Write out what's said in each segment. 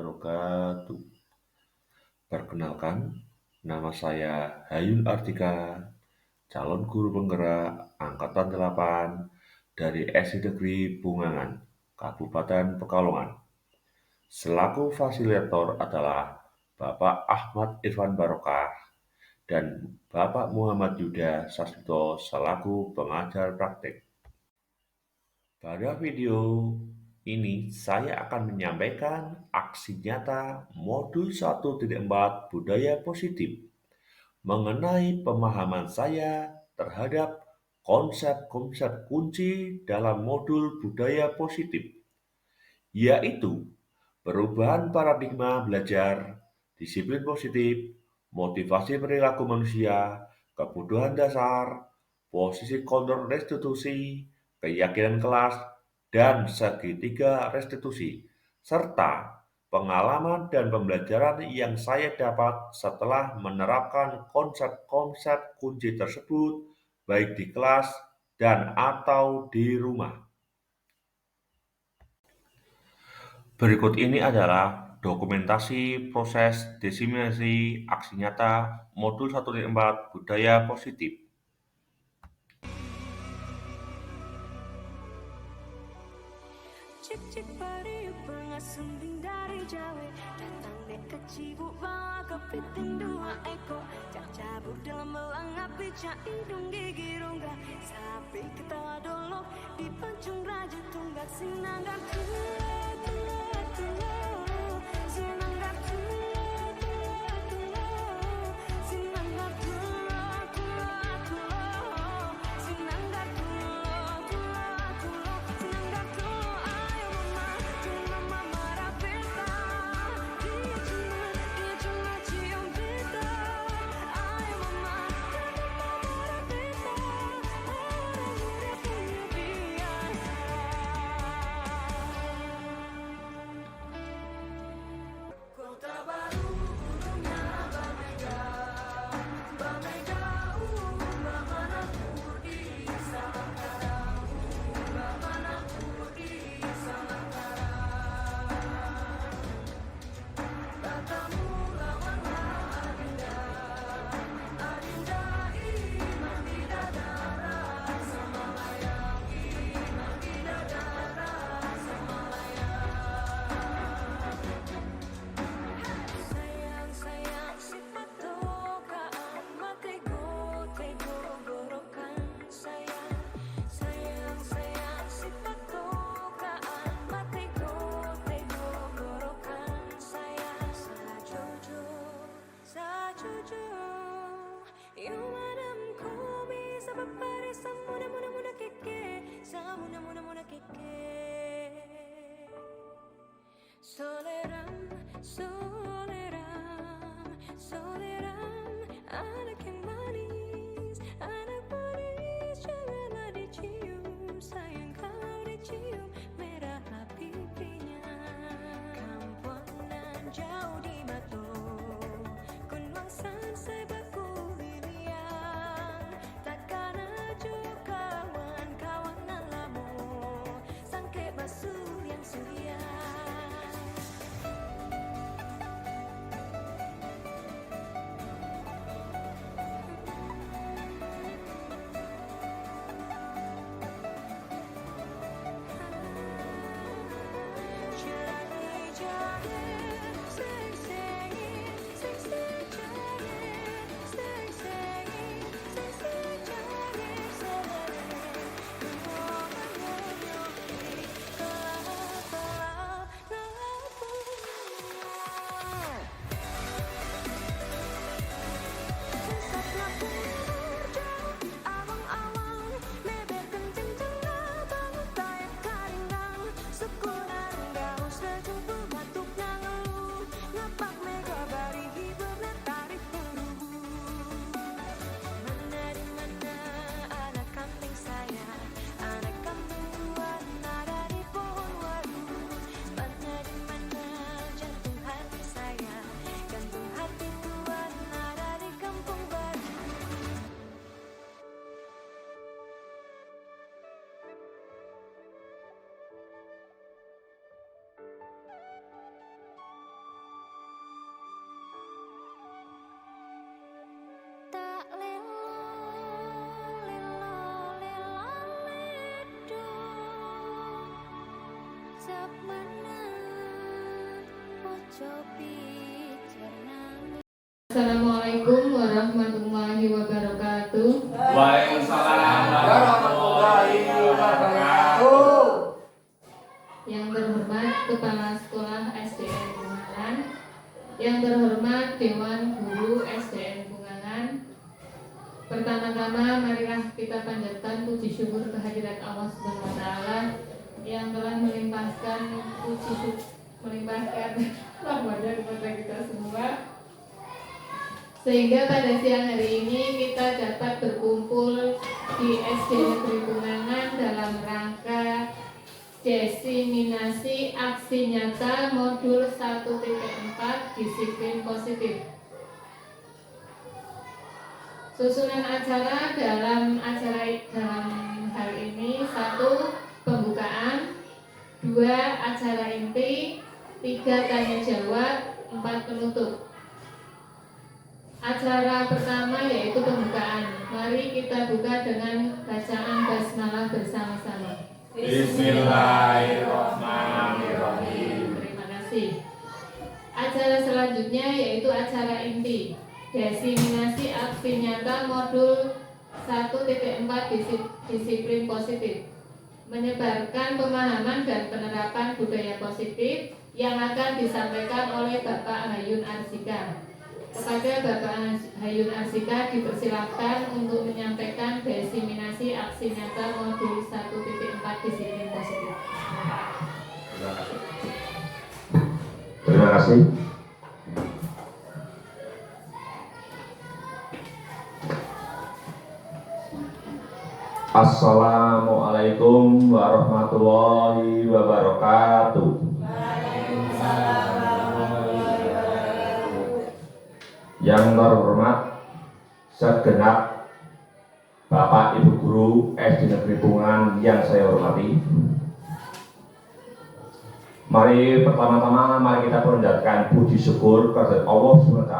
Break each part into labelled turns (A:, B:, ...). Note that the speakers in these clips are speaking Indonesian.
A: wabarakatuh. Perkenalkan, nama saya Hayul Artika, calon guru penggerak Angkatan 8 dari SD Negeri Bungangan, Kabupaten Pekalongan. Selaku fasilitator adalah Bapak Ahmad Irfan Barokah dan Bapak Muhammad Yuda Sasmito selaku pengajar praktik. Pada video ini saya akan menyampaikan aksi nyata modul 1.4 budaya positif mengenai pemahaman saya terhadap konsep-konsep kunci dalam modul budaya positif, yaitu perubahan paradigma belajar, disiplin positif, motivasi perilaku manusia, kebutuhan dasar, posisi kontrol restitusi, keyakinan kelas, dan segitiga restitusi, serta pengalaman dan pembelajaran yang saya dapat setelah menerapkan konsep-konsep kunci tersebut baik di kelas dan atau di rumah. Berikut ini adalah dokumentasi proses diseminasi aksi nyata modul 1.4 budaya positif.
B: Cik-cik pariuk pengasunding dari Jawa, datang dek kecibuk bawa kepiting 2 ekor, cak cabut dalam melangap cak hidung gigi rongga, sapi ketawa dolok di pancung raja tunggak sinanggar Soleram, soleram, soleram, anak yang manis, janganlah dicium, sayang kalau dicium, merahlah pipinya, kampunan jauh di batu, kunwangsan sebaku lilian, takkan aju kawan-kawan alamu, sangke basuh yang surya.
C: Assalamualaikum warahmatullahi wabarakatuh.
D: Waalaikumsalam warahmatullahi wabarakatuh.
C: Yang terhormat Kepala Sekolah SDN Bungalan, yang terhormat Dewan Guru SDN Bungalan. Pertama-tama marilah kita panjatkan puji syukur kehadirat Allah Subhanahu wa taala yang telah melimpahkan rahmatnya kepada kita semua, sehingga pada siang hari ini kita dapat berkumpul di SD Negeri Bungalan dalam rangka desiminasi aksi nyata modul 1.4 disiplin positif. Susunan acara dalam hal ini: 1. Pembukaan, 2. Acara inti, 3. Tanya jawab, 4. Penutup. Acara pertama yaitu pembukaan. Mari kita buka dengan bacaan basmalah bersama-sama.
D: Bismillahirrahmanirrahim.
C: Terima kasih. Acara selanjutnya yaitu acara inti, desiminasi aksi nyata modul 1.4 disiplin positif, menyebarkan pemahaman dan penerapan budaya positif yang akan disampaikan oleh Bapak Hayun Arsika. Kepada Bapak Hayun Arsika dipersilakan untuk menyampaikan desiminasi aksi nyata modul 1.4 disiplin positif.
E: Terima kasih. Assalamualaikum warahmatullahi wabarakatuh. Yang terhormat segenap Bapak Ibu Guru SD Negeri Bungalan yang saya hormati. Mari pertama-tama kita panjatkan puji syukur kepada Allah SWT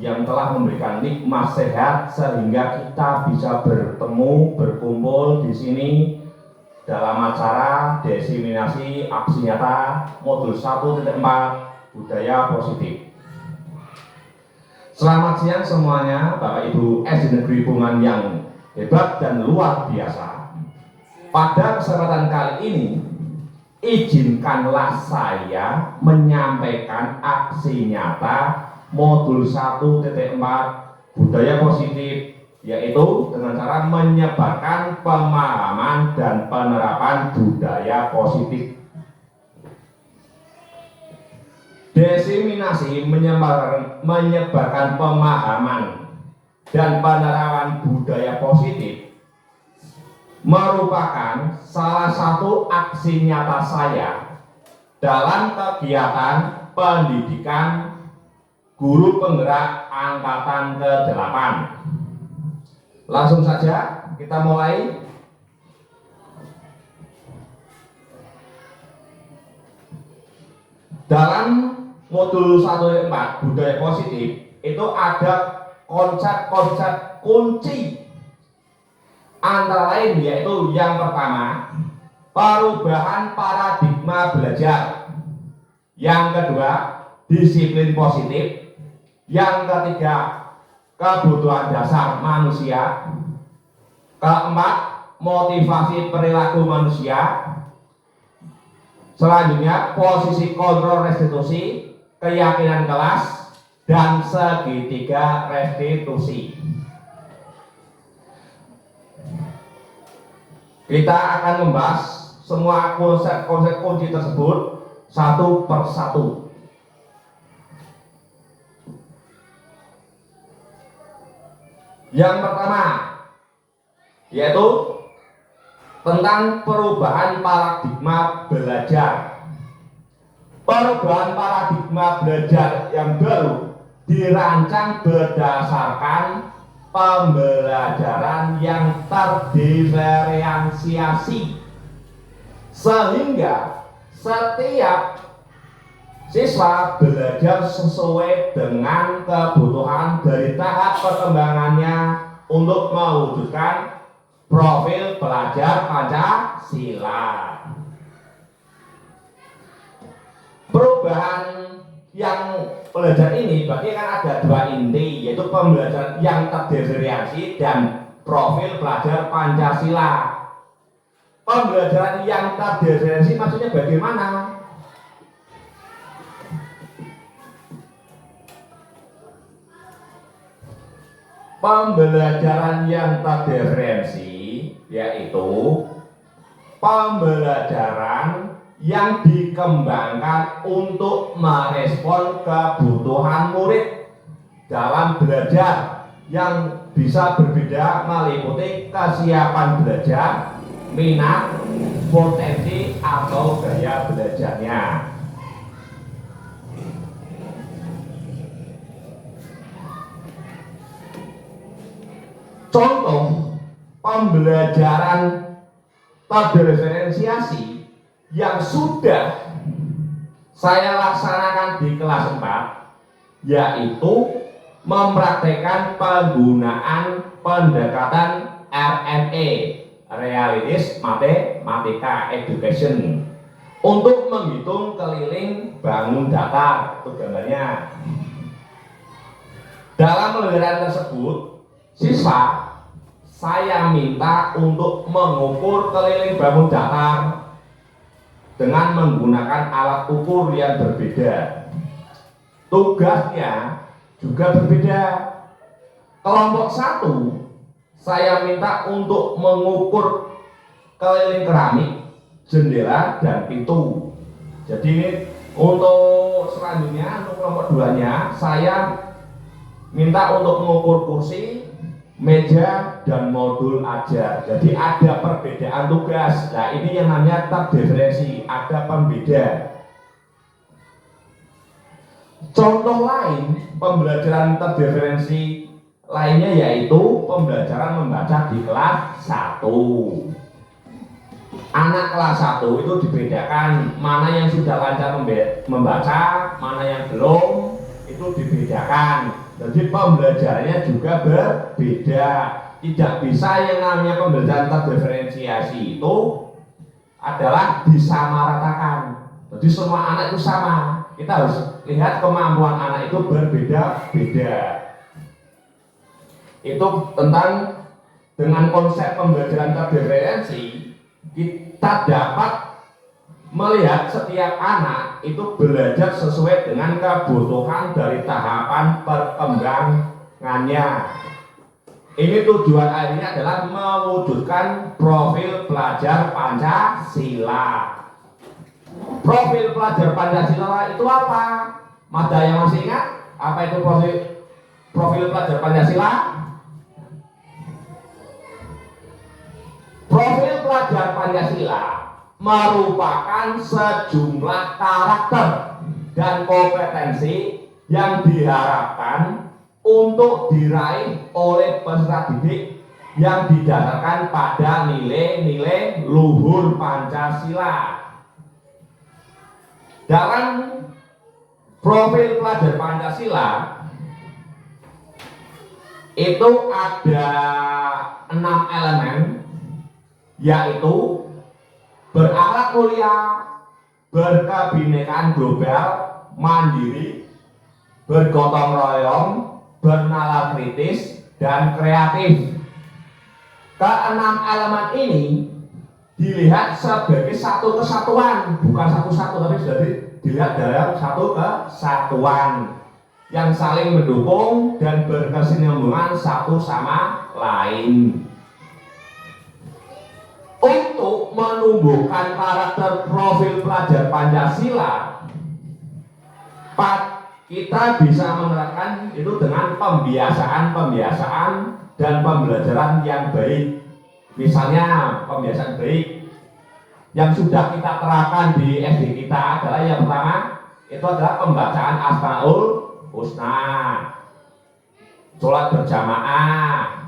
E: yang telah memberikan nikmat sehat sehingga kita bisa bertemu, berkumpul di sini dalam acara desiminasi aksi nyata modul 1.4 budaya positif. Selamat siang semuanya, Bapak Ibu SD Negeri Bungalan yang hebat dan luar biasa. Pada kesempatan kali ini, izinkanlah saya menyampaikan aksi nyata modul 1.4 budaya positif, yaitu dengan cara menyebarkan pemahaman dan penerapan budaya positif. Desiminasi menyebarkan pemahaman dan penerapan budaya positif merupakan salah satu aksi nyata saya dalam kegiatan pendidikan guru penggerak angkatan ke-8. Langsung saja kita mulai. Dalam modul 1.4 budaya positif itu ada konsep-konsep kunci, antara lain yaitu yang pertama, perubahan paradigma belajar, yang kedua, disiplin positif, yang ketiga, kebutuhan dasar manusia, keempat, motivasi perilaku manusia, selanjutnya posisi kontrol restitusi, keyakinan kelas, dan segitiga restitusi. Kita akan membahas semua konsep-konsep kunci tersebut satu persatu. Yang pertama yaitu tentang perubahan paradigma belajar. Perubahan paradigma belajar yang baru dirancang berdasarkan pembelajaran yang terdiferensiasi, sehingga setiap siswa belajar sesuai dengan kebutuhan dari tahap perkembangannya untuk mewujudkan profil pelajar Pancasila. perubahan yang belajar ini berarti kan ada dua inti, yaitu pembelajaran yang terdiferensiasi dan profil pelajar Pancasila. Pembelajaran yang terdiferensiasi maksudnya bagaimana? Pembelajaran yang terdiferensiasi yaitu pembelajaran yang dikembangkan untuk merespon kebutuhan murid dalam belajar yang bisa berbeda meliputi kesiapan belajar, minat, potensi atau gaya belajarnya. Contoh pembelajaran terdiferensiasi yang sudah saya laksanakan di kelas 4 yaitu mempraktekkan penggunaan pendekatan RME, Realistis Matematika Education, untuk menghitung keliling bangun datar. Itu gambarnya. Dalam pembelajaran tersebut, siswa saya minta untuk mengukur keliling bangun datar dengan menggunakan alat ukur yang berbeda. Tugasnya juga berbeda. Kelompok 1 saya minta untuk mengukur keliling keramik, jendela, dan pintu. Jadi untuk selanjutnya, untuk kelompok 2-nya saya minta untuk mengukur kursi, meja, dan modul ajar. Jadi ada perbedaan tugas. Nah, ini yang namanya terdiferensi, ada pembeda. Contoh lain pembelajaran terdiferensi lainnya yaitu pembelajaran membaca di kelas 1. Anak kelas 1 itu dibedakan mana yang sudah lancar membaca, mana yang belum, itu dibedakan. Jadi pembelajarannya juga berbeda. Tidak bisa yang namanya pembelajaran terdiferensiasi itu adalah disamaratakan. Jadi semua anak itu sama. Kita harus lihat kemampuan anak itu berbeda-beda. Itu tentang dengan konsep pembelajaran terdiferensi, kita dapat melihat setiap anak itu belajar sesuai dengan kebutuhan dari tahapan perkembangannya. Ini tujuan akhirnya adalah mewujudkan profil pelajar Pancasila. Profil pelajar Pancasila itu apa? Ada yang masih ingat? Apa itu profil pelajar Pancasila? Profil pelajar Pancasila merupakan sejumlah karakter dan kompetensi yang diharapkan untuk diraih oleh peserta didik yang didasarkan pada nilai-nilai luhur Pancasila. Dalam profil pelajar Pancasila itu ada 6 elemen, yaitu berakhlak mulia, berkebinekaan global, mandiri, bergotong royong, bernalar kritis, dan kreatif. Keenam elemen ini dilihat sebagai satu kesatuan, bukan satu-satu, tapi sudah dilihat dalam satu kesatuan yang saling mendukung dan berkesinambungan satu sama lain. Untuk menumbuhkan karakter profil pelajar Pancasila, kita bisa menerapkan itu dengan pembiasaan dan pembelajaran yang baik. Misalnya pembiasaan baik yang sudah kita terapkan di SD kita adalah yang pertama itu adalah pembacaan Asmaul Husna, sholat berjamaah,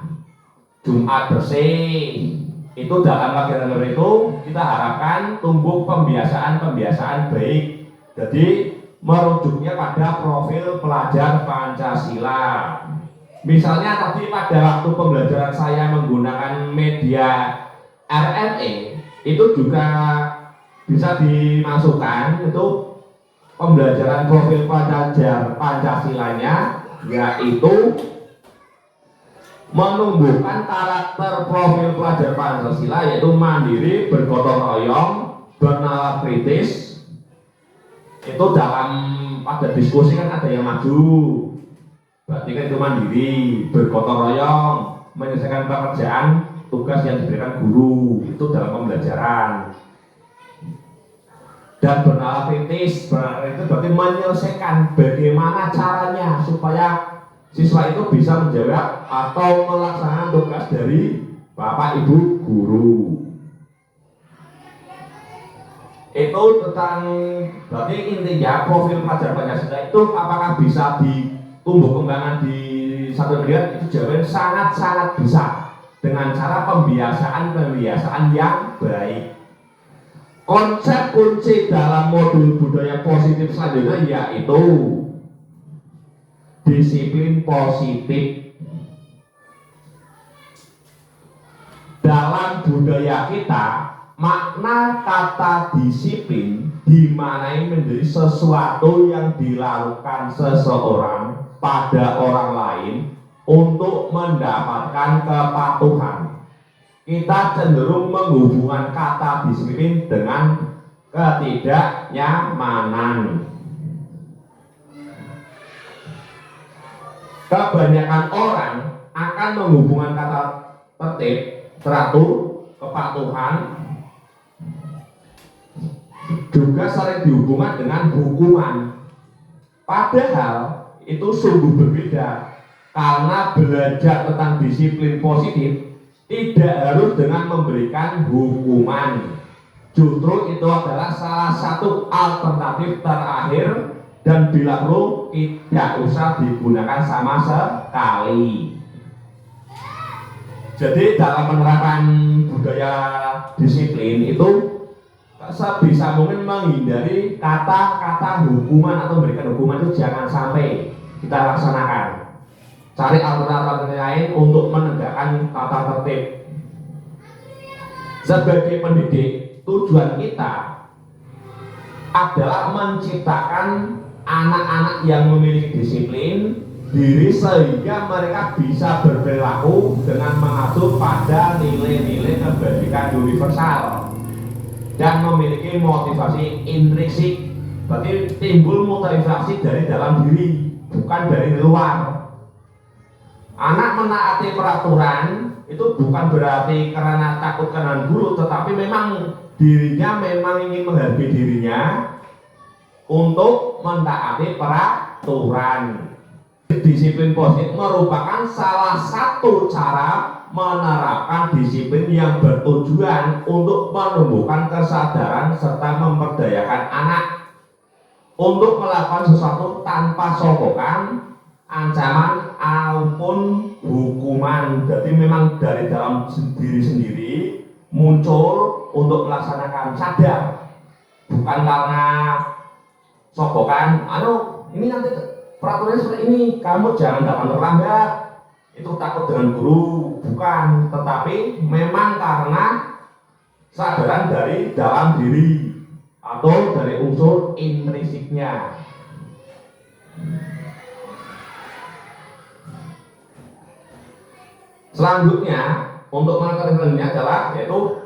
E: Jumat bersih. Itu dalam kegiatan itu kita harapkan tumbuh pembiasaan baik. Jadi merujuknya pada profil pelajar Pancasila. Misalnya tadi pada waktu pembelajaran saya menggunakan media RME, itu juga bisa dimasukkan itu pembelajaran profil pelajar Pancasilanya, yaitu menumbuhkan karakter profil pelajar Pancasila, yaitu mandiri, bergotong royong, bernalar kritis. Itu dalam pada diskusi kan ada yang maju, berarti kan itu mandiri, bergotong royong, menyelesaikan pekerjaan tugas yang diberikan guru, itu dalam pembelajaran. Dan bernalar kritis, itu berarti menyelesaikan bagaimana caranya supaya siswa itu bisa menjawab atau melaksanakan tugas dari Bapak Ibu guru. Itu tentang, berarti intinya profil pelajar Pancasila itu apakah bisa ditumbuh kembangkan di satu negara, itu jawabannya sangat-sangat bisa dengan cara pembiasaan yang baik. Konsep kunci dalam modul budaya positif selanjutnya yaitu disiplin positif. Dalam budaya kita, makna kata disiplin dimaknai menjadi sesuatu yang dilakukan seseorang pada orang lain untuk mendapatkan kepatuhan. Kita cenderung menghubungkan kata disiplin dengan ketidaknyamanan. Kebanyakan orang akan menghubungkan kata tertib, teratur, kepatuhan juga sering dihubungkan dengan hukuman. Padahal itu sungguh berbeda, karena belajar tentang disiplin positif tidak harus dengan memberikan hukuman. Justru itu adalah salah satu alternatif terakhir, dan bila perlu tidak usah digunakan sama sekali. Jadi dalam penerapan budaya disiplin itu sebisa mungkin menghindari kata-kata hukuman atau memberikan hukuman, itu jangan sampai kita laksanakan. Cari alternatif lain untuk menegakkan tata tertib. Sebagai pendidik, tujuan kita adalah menciptakan anak-anak yang memiliki disiplin diri sehingga mereka bisa berperilaku dengan mengacu pada nilai-nilai kebajikan universal dan memiliki motivasi intrinsik. Berarti timbul motivasi dari dalam diri, bukan dari luar. Anak menaati peraturan itu bukan berarti karena takut kena guru, tetapi memang dirinya memang ingin menghargai dirinya untuk mentaati peraturan. Disiplin positif merupakan salah satu cara menerapkan disiplin yang bertujuan untuk menumbuhkan kesadaran serta memperdayakan anak untuk melakukan sesuatu tanpa sokokan, ancaman maupun hukuman. Jadi memang dari dalam diri sendiri muncul untuk melaksanakan, sadar, bukan karena sokokan. Ini nanti peraturannya seperti ini, kamu jangan datang terlambat, itu takut dengan guru, bukan. Tetapi memang karena kesadaran dari dalam diri atau dari unsur intrinsiknya. Selanjutnya untuk mengetahui ini adalah yaitu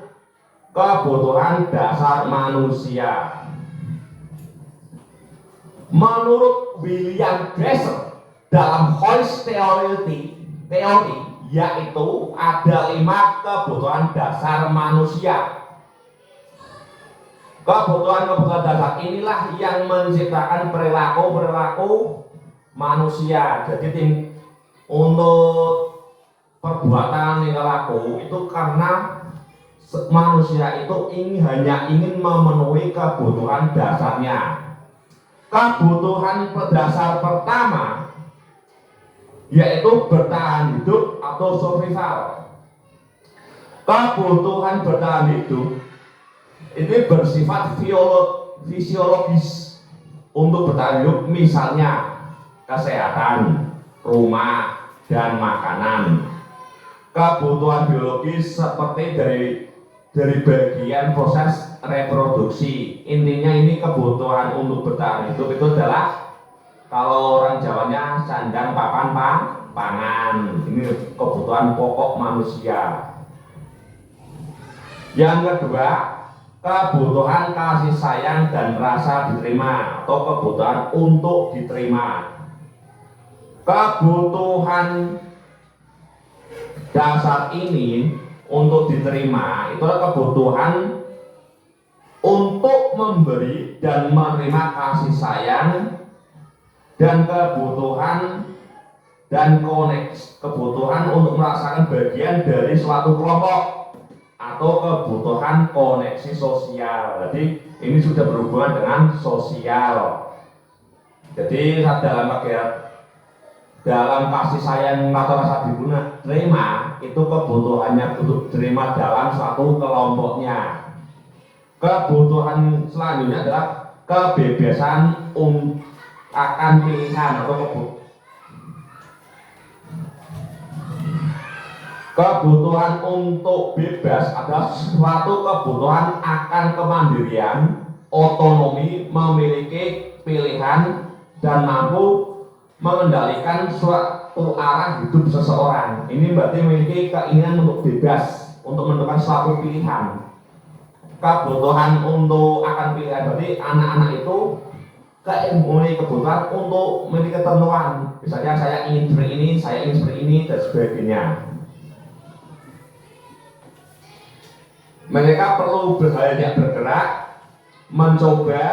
E: kebutuhan dasar manusia. Menurut William Glasser dalam Hoyes teori yaitu ada 5 kebutuhan dasar manusia. Kebutuhan dasar inilah yang menciptakan perilaku manusia. Jadi untuk perbuatan yang laku itu karena manusia itu hanya ingin memenuhi kebutuhan dasarnya. Kebutuhan dasar pertama yaitu bertahan hidup atau survival. Kebutuhan bertahan hidup ini bersifat fisiologis. Untuk bertahan hidup misalnya kesehatan, rumah, dan makanan. Kebutuhan biologis seperti dari dari bagian proses reproduksi. Intinya ini kebutuhan untuk bertahan hidup itu adalah kalau orang Jawanya sandang papan pangan. Ini kebutuhan pokok manusia. Yang kedua, kebutuhan kasih sayang dan rasa diterima atau kebutuhan untuk diterima. Kebutuhan dasar ini untuk diterima itu adalah kebutuhan untuk memberi dan menerima kasih sayang dan kebutuhan dan kebutuhan untuk merasakan bagian dari suatu kelompok atau kebutuhan koneksi sosial. Jadi ini sudah berhubungan dengan sosial. Jadi dalam kasih sayang atau rasa diterima itu kebutuhannya untuk diterima dalam satu kelompoknya. Kebutuhan selanjutnya adalah kebebasan akan pilihan atau kebutuhan untuk bebas adalah suatu kebutuhan akan kemandirian, otonomi, memiliki pilihan dan mampu mengendalikan suatu arah hidup seseorang. Ini berarti memiliki keinginan untuk bebas, untuk menentukan suatu pilihan. Kebutuhan untuk akan pilihan berarti anak-anak itu memiliki kebutuhan untuk memiliki ketentuan. Misalnya saya ingin seperti ini, saya ingin seperti ini, dan sebagainya. Mereka perlu banyak bergerak, mencoba,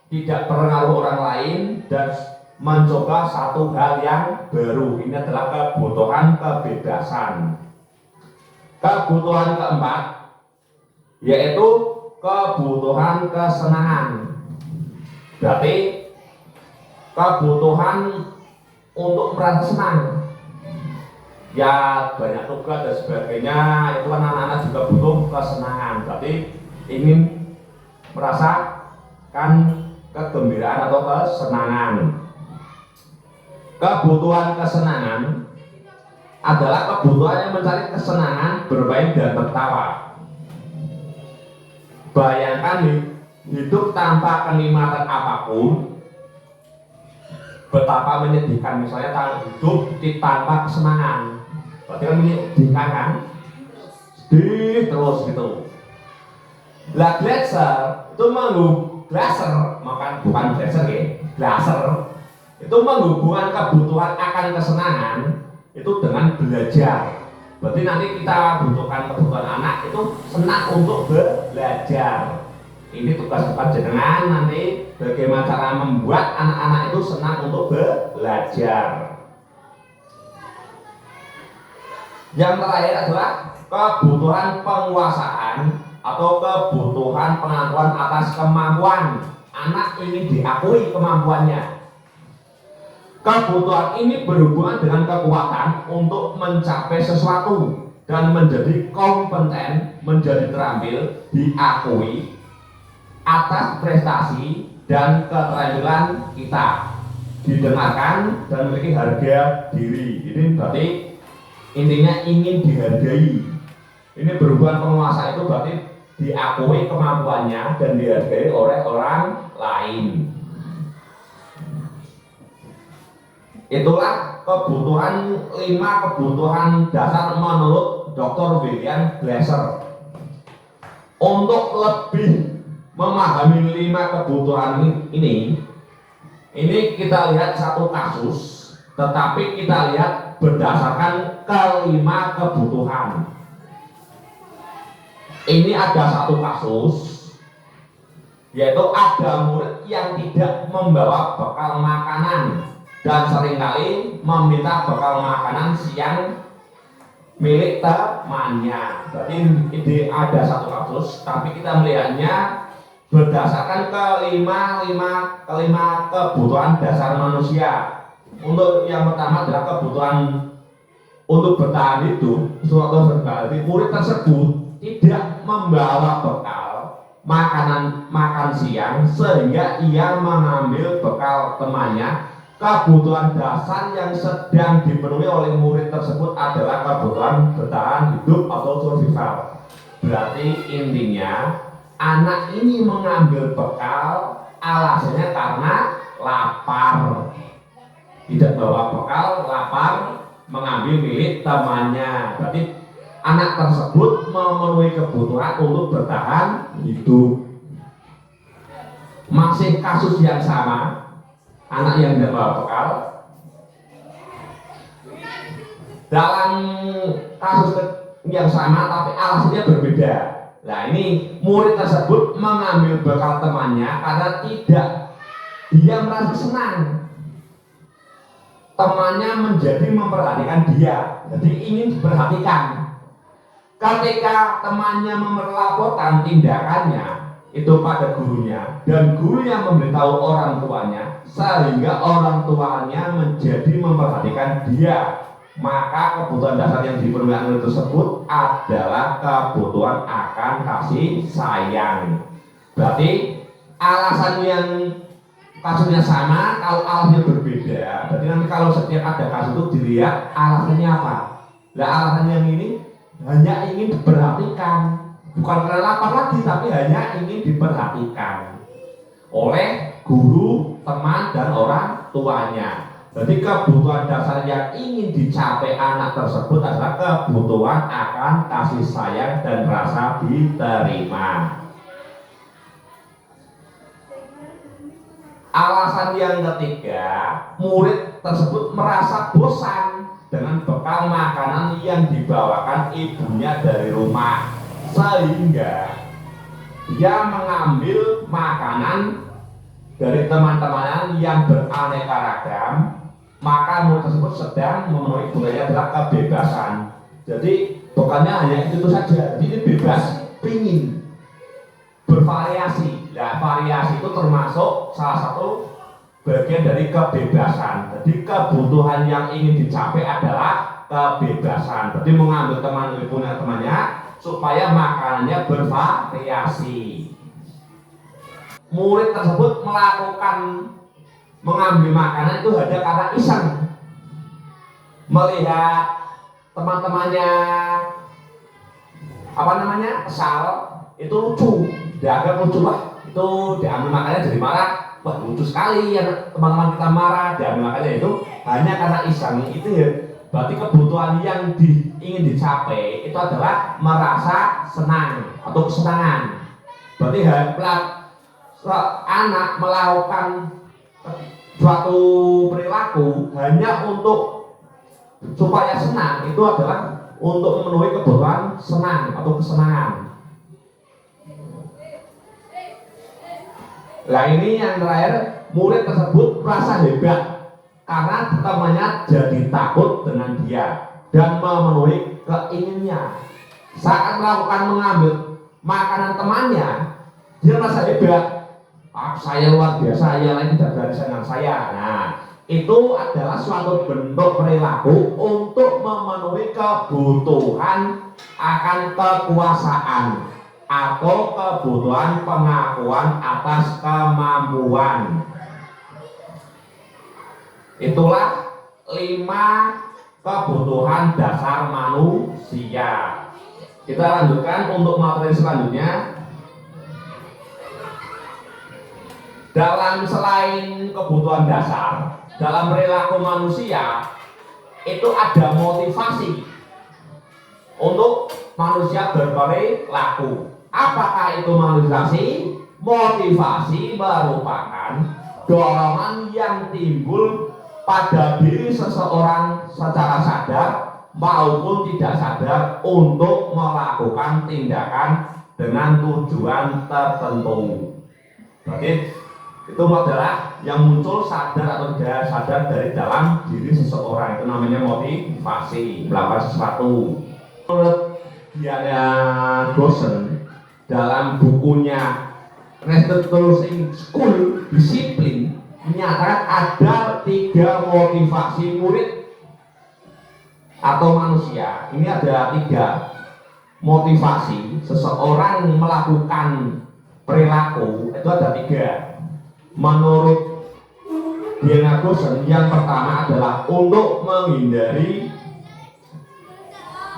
E: tidak terpengaruh orang lain, dan mencoba satu hal yang baru. Ini adalah kebutuhan kebebasan. Kebutuhan keempat yaitu kebutuhan kesenangan. Berarti kebutuhan untuk merasa senang. Ya banyak tugas dan sebagainya, itu kan anak-anak juga butuh kesenangan. Berarti ingin merasakan kegembiraan atau kesenangan. Kebutuhan kesenangan adalah kebutuhan yang mencari kesenangan, bermain dan tertawa. Bayangkan hidup tanpa kenikmatan apapun, betapa menyedihkan. Misalnya hidup tanpa kesenangan, berarti kan menyedihkan kan? Sedih terus gitu. Lah Glaser itu bukan Glaser ya, Glaser itu menghubungkan kebutuhan akan kesenangan itu dengan belajar. Berarti nanti kita butuhkan kebutuhan anak itu senang untuk belajar. Ini tugas jenengan nanti bagaimana cara membuat anak-anak itu senang untuk belajar. Yang terakhir adalah kebutuhan penguasaan atau kebutuhan pengakuan atas kemampuan. Anak ingin diakui kemampuannya. Kebutuhan ini berhubungan dengan kekuatan untuk mencapai sesuatu dan menjadi kompeten, menjadi terampil, diakui atas prestasi dan keterampilan kita, didengarkan dan memiliki harga diri. Ini berarti intinya ingin dihargai. Ini berhubungan penguasa itu berarti diakui kemampuannya dan dihargai oleh orang lain. Itulah kebutuhan 5 kebutuhan dasar menurut Dr. William Glasser. Untuk lebih memahami 5 kebutuhan ini kita lihat satu kasus, tetapi kita lihat berdasarkan ke-5 kebutuhan. Ini ada satu kasus, yaitu ada murid yang tidak membawa bekal makanan dan seringkali meminta bekal makanan siang milik temannya. Berarti ini ada satu kasus, tapi kita melihatnya berdasarkan kelima kebutuhan dasar manusia. Untuk yang pertama adalah kebutuhan untuk bertahan hidup. Suatu berarti murid tersebut tidak membawa bekal makan siang sehingga ia mengambil bekal temannya. Kebutuhan dasar yang sedang dipenuhi oleh murid tersebut adalah kebutuhan bertahan hidup atau survival. Berarti intinya anak ini mengambil bekal alasannya karena lapar. Tidak bawa bekal, lapar, mengambil milik temannya. Berarti anak tersebut memenuhi kebutuhan untuk bertahan hidup. Masih kasus yang sama, anak yang tidak bawa bekal. Dalam kasus yang sama tapi alasannya berbeda. Nah, ini murid tersebut mengambil bekal temannya karena dia merasa senang. Temannya menjadi memperhatikan dia, jadi ingin diperhatikan. Ketika temannya melaporkan tindakannya itu pada gurunya, dan gurunya memberitahu orang tuanya, sehingga orang tuanya menjadi memperhatikan dia, maka kebutuhan dasar yang dipenuhi anak tersebut adalah kebutuhan akan kasih sayang. Berarti alasan yang kasusnya sama, kalau alasannya berbeda, berarti nanti kalau setiap ada kasus itu dilihat alasannya apa. Nah, alasan yang ini hanya ingin diperhatikan, bukan karena lapar lagi, tapi hanya ingin diperhatikan oleh guru, teman, dan orang tuanya. Jadi kebutuhan dasar yang ingin dicapai anak tersebut adalah kebutuhan akan kasih sayang dan rasa diterima. Alasan yang ketiga, murid tersebut merasa bosan dengan bekal makanan yang dibawakan ibunya dari rumah, sehingga dia mengambil makanan dari teman-teman yang beraneka ragam. Maka murid tersebut sedang memenuhi kebutuhannya adalah kebebasan. Jadi bekalnya hanya itu saja, jadi ini bebas, pingin bervariasi. Nah, variasi itu termasuk salah satu bagian dari kebebasan. Jadi kebutuhan yang ingin dicapai adalah kebebasan. Jadi mengambil punya temannya supaya makanannya bervariasi. Murid tersebut mengambil makanan itu hanya karena iseng, melihat teman-temannya kesal, itu lucu, dianggap lucu lah, itu diambil makanannya jadi marah. Wah, lucu sekali ya teman-teman kita marah, diambil makanannya itu hanya karena iseng. Itu ya, berarti kebutuhan yang ingin dicapai itu adalah merasa senang atau kesenangan. Berarti anak melakukan suatu perilaku hanya untuk supaya senang, itu adalah untuk memenuhi kebutuhan senang atau kesenangan. Nah, ini yang terakhir, murid tersebut merasa hebat karena temannya jadi takut dengan dia dan memenuhi keinginannya. Saat mengambil makanan temannya, dia merasa hebat. Saya luar biasa, yang lain tidak berani dengan saya. Nah, itu adalah suatu bentuk perilaku untuk memenuhi kebutuhan akan kekuasaan atau kebutuhan pengakuan atas kemampuan. Itulah 5 kebutuhan dasar manusia. Kita lanjutkan untuk materi selanjutnya. Dalam selain kebutuhan dasar, dalam perilaku manusia itu ada motivasi untuk manusia berperilaku. Apakah itu motivasi? Motivasi merupakan dorongan yang timbul pada diri seseorang secara sadar maupun tidak sadar untuk melakukan tindakan dengan tujuan tertentu. Berarti itu adalah yang muncul sadar atau tidak sadar dari dalam diri seseorang, itu namanya motivasi melakukan sesuatu. Menurut Diana Gosen dalam bukunya Restitution School Disiplin menyatakan ada 3 motivasi murid atau manusia. Ini ada 3 motivasi seseorang melakukan perilaku, itu ada 3. Menurut Diana Gosen, yang pertama adalah untuk menghindari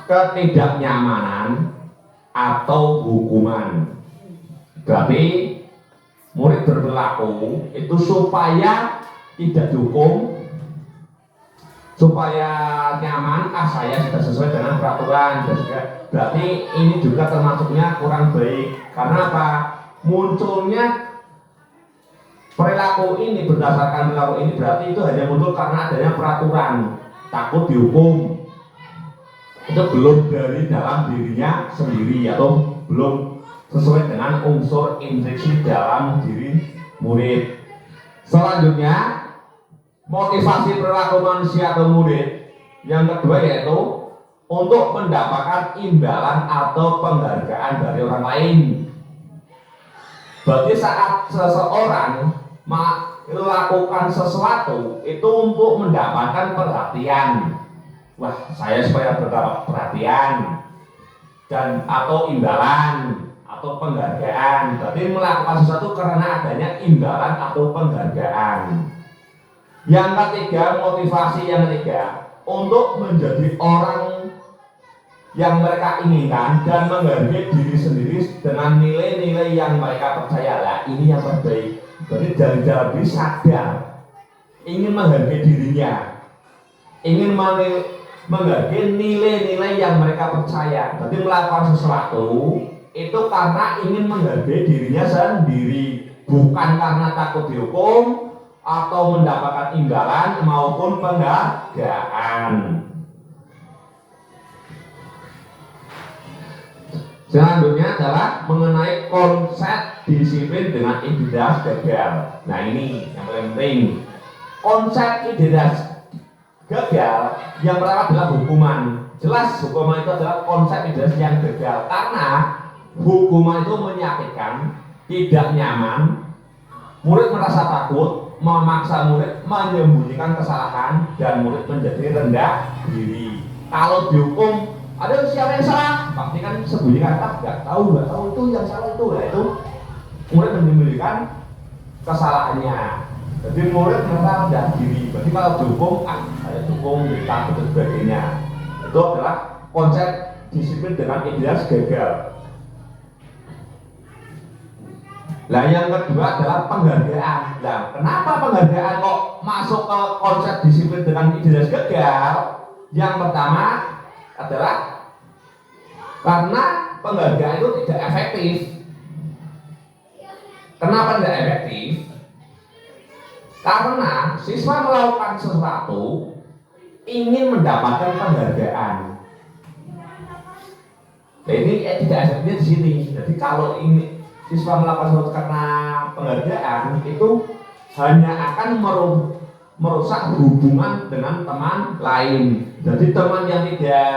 E: ketidaknyamanan. atau hukuman. Berarti murid berperilaku itu supaya tidak dihukum, supaya nyaman, saya sudah sesuai dengan peraturan. Berarti ini juga termasuknya kurang baik. Karena apa? Munculnya perilaku ini, berdasarkan perilaku ini berarti itu hanya muncul karena adanya peraturan, takut dihukum. Itu belum dari dalam dirinya sendiri atau belum sesuai dengan unsur intrinsik dalam diri murid. Selanjutnya, motivasi perilaku manusia atau murid yang kedua yaitu untuk mendapatkan imbalan atau penghargaan dari orang lain. Berarti saat seseorang melakukan sesuatu itu untuk mendapatkan perhatian. Wah, saya supaya mendapat perhatian dan atau imbalan atau penghargaan. Berarti melakukan sesuatu karena adanya imbalan atau penghargaan. Yang ketiga, motivasi yang ketiga untuk menjadi orang yang mereka inginkan dan menghargai diri sendiri dengan nilai-nilai yang mereka percaya. Lah, ini yang terbaik. Berarti dari dalam diri sadar ingin menghargai dirinya, ingin menghargai nilai-nilai yang mereka percaya. Berarti melakukan sesuatu itu karena ingin menghargai dirinya sendiri, bukan karena takut dihukum atau mendapatkan imbalan maupun penghargaan. Selanjutnya adalah mengenai konsep disiplin dengan identitas gagal. Nah, ini yang paling penting. Konsep identitas gagal yang pertama adalah hukuman. Jelas hukuman itu adalah konsep identitas yang gagal karena hukuman itu menyakitkan, tidak nyaman. Murid merasa takut, memaksa murid menyembunyikan kesalahan dan murid menjadi rendah diri. Kalau dihukum, ada siapa yang salah? Pasti kan sembunyikan, nggak tahu itu yang salah itu. Nah, itu murid menyembunyikan kesalahannya. Jadi murid merasa rendah diri. Berarti kalau dihukum, saya dukung, takut dan sebagainya. Itu adalah konsep disiplin dengan identitas gagal. Nah, yang kedua adalah penghargaan. Nah, kenapa penghargaan kok masuk ke konsep disiplin dengan identitas gagal? Yang pertama adalah karena penghargaan itu tidak efektif. Kenapa tidak efektif? Karena siswa melakukan sesuatu ingin mendapatkan penghargaan. Nah, ini tidak efektifnya di sini. Jadi kalau ini siswa melakukan sesuatu karena penghargaan itu hanya akan merusak hubungan dengan teman lain. Jadi teman yang tidak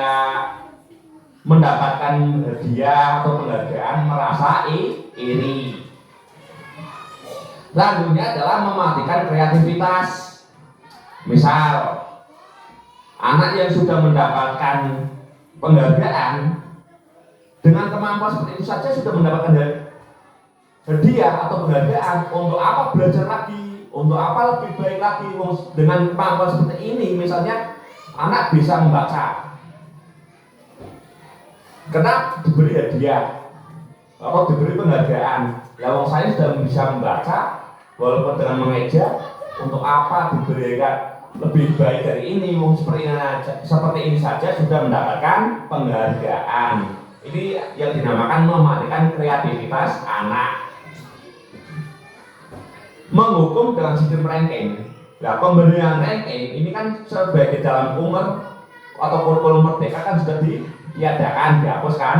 E: mendapatkan hadiah atau penghargaan merasa iri. Selanjutnya adalah mematikan kreativitas. Misal anak yang sudah mendapatkan penghargaan dengan kemampuan seperti itu saja sudah mendapatkan hadiah atau penghargaan, untuk apa belajar lagi? Untuk apa lebih baik lagi? Dengan kemampuan seperti ini, misalnya anak bisa membaca, karena diberi hadiah atau diberi penghargaan. Ya, saya sudah bisa membaca walaupun dengan mengeja, untuk apa diberikan lebih baik dari ini? Seperti ini saja sudah mendapatkan penghargaan. Ini yang dinamakan mematikan kreativitas anak. Menghukum dengan sistem ranking. Nah, pemberian ranking ini kan sebagai dalam umur atau kurikulum merdeka kan sudah ditiadakan, dihapuskan.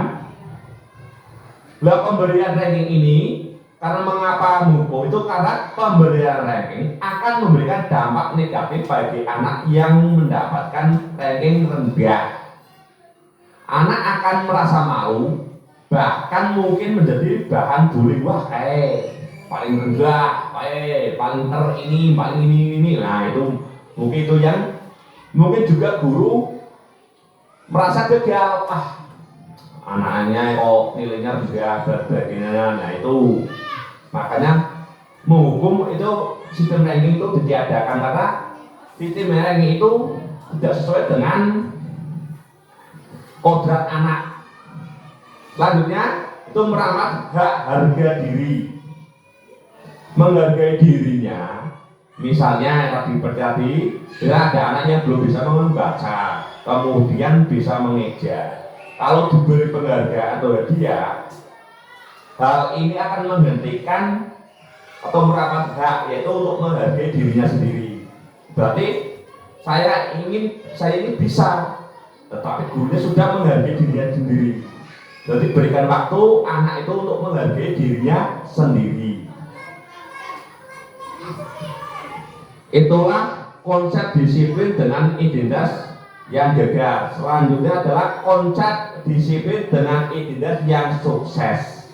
E: Nah, pemberian ranking ini karena mengapa menghukum itu karena pemberian ranking akan memberikan dampak negatif bagi anak yang mendapatkan ranking rendah. Anak akan merasa malu, bahkan mungkin menjadi bahan bullying. Wah, paling rendah, paling ini, paling ini. Nah, itu mungkin itu yang mungkin juga guru merasa gagal. Anaknya kok nilainya juga sebagainya. Nah, itu makanya menghukum itu sistem ranking itu ditiadakan karena sistem ranking itu tidak sesuai dengan kodrat anak. Selanjutnya itu merawat hak harga diri. Menghargai dirinya, misalnya tadi ada anaknya belum bisa membaca, kemudian bisa mengeja. Kalau diberi penghargaan atau hadiah, hal ini akan menghentikan atau merawat hak, yaitu untuk menghargai dirinya sendiri. Berarti saya ini bisa, tetapi gurunya sudah menghargai dirinya sendiri. Jadi berikan waktu anak itu untuk menghargai dirinya sendiri. Itulah konsep disiplin dengan identitas yang gagal. Selanjutnya adalah konsep disiplin dengan identitas yang sukses.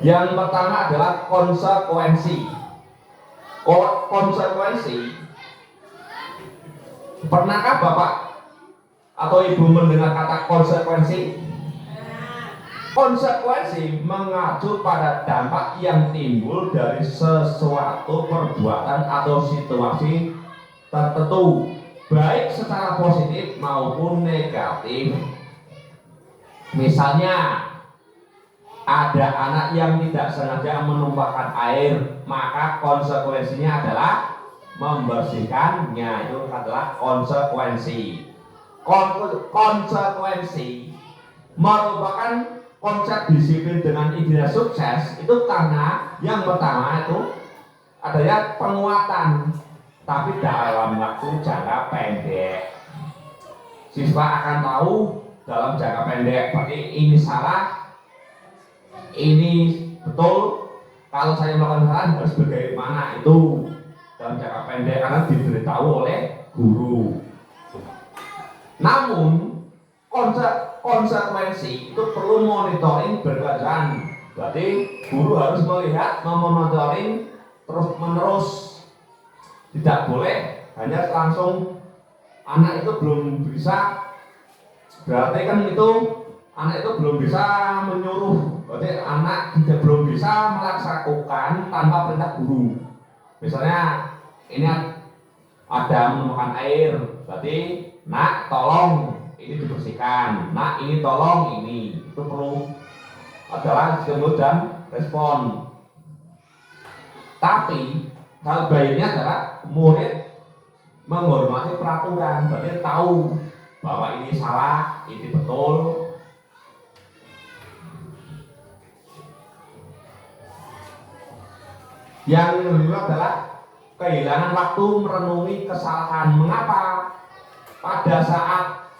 E: Yang pertama adalah konsekuensi. Konsekuensi. Pernahkah Bapak atau Ibu mendengar kata konsekuensi? Konsekuensi mengacu pada dampak yang timbul dari sesuatu perbuatan atau situasi tertentu, baik secara positif maupun negatif. Misalnya, ada anak yang tidak sengaja menumpahkan air, maka konsekuensinya adalah membersihkannya. Itu adalah konsekuensi. Konsekuensi merupakan konsep disiplin dengan identitas sukses itu karena yang pertama itu adanya penguatan, tapi dalam waktu jangka pendek. Siswa akan tahu dalam jangka pendek, berarti ini salah, ini betul. Kalau saya melakukan salah harus bagaimana, itu dalam jangka pendek karena diberitahu oleh guru. Namun konsekuensi itu perlu monitoring berkelanjutan. Berarti guru harus melihat, memonitoring terus menerus. Tidak boleh hanya langsung anak itu belum bisa. Berarti kan itu anak itu belum bisa menyuruh. Berarti anak belum bisa melaksanakan tanpa perintah guru. Misalnya ini ada menemukan air, berarti nak tolong ini dibersihkan, nak ini tolong ini. Itu perlu adalah stimulus dan respon. Tapi hal baiknya adalah murid menghormati peraturan, berarti tahu bahwa ini salah, ini betul. Yang kedua adalah kehilangan waktu merenungi kesalahan. Mengapa? Pada saat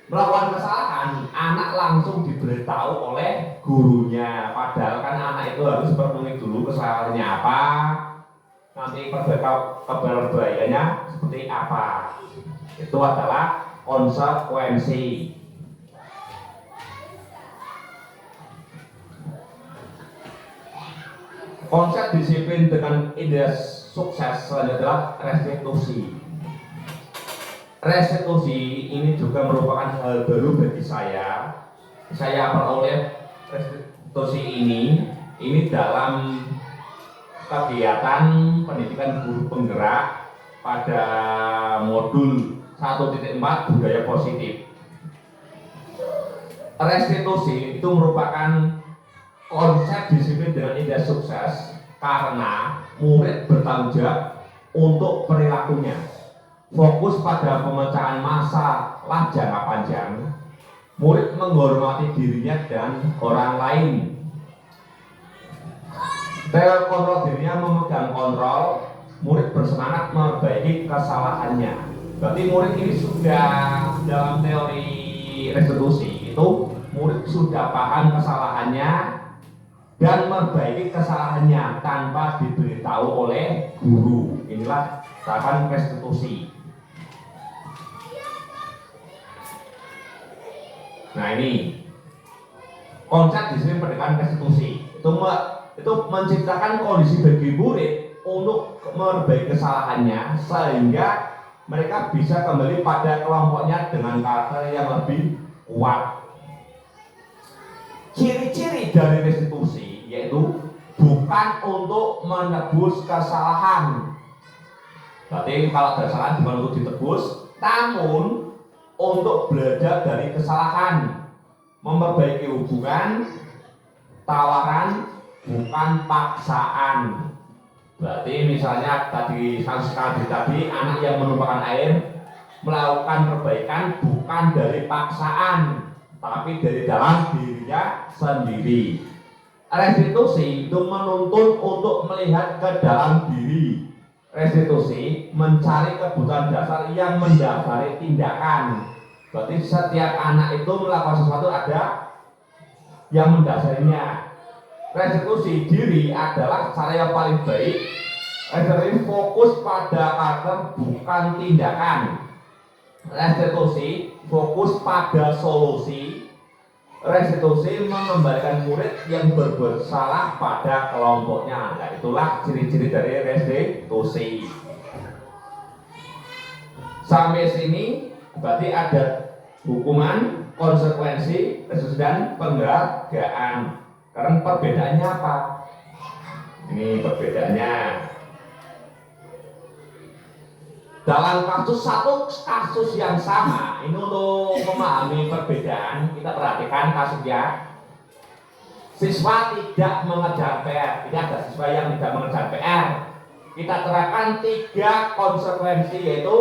E: melakukan kesalahan, anak langsung diberitahu oleh gurunya. Padahal kan anak itu harus merenungi dulu kesalahannya apa, nanti keberbahayanya seperti apa. Itu adalah konsekuensi. Konsep disiplin dengan identitas sukses selanjutnya adalah restitusi. Restitusi ini juga merupakan hal baru bagi saya. Saya peroleh restitusi ini dalam kegiatan pendidikan guru penggerak pada modul 1.4 budaya positif. Restitusi itu merupakan konsep disiplin dengan identitas sukses karena murid bertanggung jawab untuk perilakunya. Fokus pada pemecahan masalah jangka panjang, murid menghormati dirinya dan orang lain. Kontrol dirinya memegang kontrol, murid bersemangat memperbaiki kesalahannya. Berarti murid ini sudah dalam teori restitusi itu murid sudah paham kesalahannya dan memperbaiki kesalahannya tanpa diberitahu oleh guru. Inilah tahapan restitusi. Nah ini konsep disiplin pendidikan restitusi itu menciptakan kondisi bagi murid untuk memperbaiki kesalahannya sehingga mereka bisa kembali pada kelompoknya dengan karakter yang lebih kuat. Ciri-ciri dari restitusi yaitu bukan untuk menebus kesalahan. Berarti kalau ada kesalahan bukan untuk ditebus, namun untuk belajar dari kesalahan. memperbaiki hubungan, tawaran, bukan paksaan. Berarti misalnya tadi anak yang menumpahkan air melakukan perbaikan bukan dari paksaan, tapi dari dalam dirinya sendiri. Restitusi itu menuntut untuk melihat ke dalam diri. Restitusi mencari kebutuhan dasar yang mendasari tindakan. Berarti setiap anak itu melakukan sesuatu ada yang mendasarinya. Restitusi diri adalah cara yang paling baik. Restitusi fokus pada karakter bukan tindakan. Restitusi fokus pada solusi. Restitusi mengembalikan murid yang berbuat salah pada kelompoknya. Nah, itulah ciri-ciri dari restitusi. Sampai sini berarti ada hukuman, konsekuensi, restitusi dan penghargaan. Karena perbedaannya apa? Ini perbedaannya. Dalam satu kasus yang sama, ini untuk memahami perbedaan, kita perhatikan kasusnya. Siswa tidak mengerjakan PR, tidak ada siswa yang tidak mengerjakan PR. Kita terapkan 3 konsekuensi, yaitu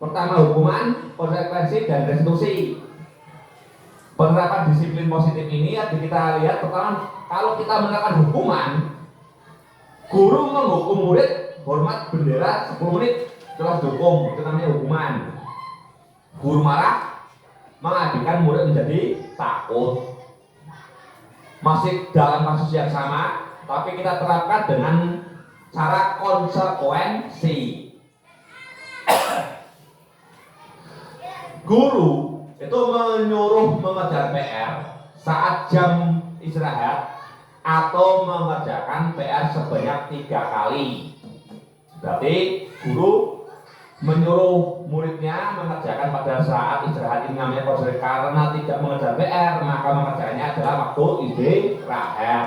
E: pertama hukuman, konsekuensi, dan restitusi. Penerapan disiplin positif ini kita lihat pertama, kalau kita menerapkan hukuman, guru menghukum murid hormat bendera 10 menit. Setelah dihukum, itu namanya hukuman. Guru marah, mengakibatkan murid menjadi takut. Masih dalam kasus yang sama, tapi kita terapkan dengan cara konsekuensi. Guru itu menyuruh mengerjakan PR saat jam istirahat atau mengerjakan PR sebanyak 3 kali. Berarti guru menyuruh muridnya mengerjakan pada saat istirahat, ini namanya konsekuensi. Karena tidak mengerjakan PR, maka mengerjakannya adalah waktu istirahat.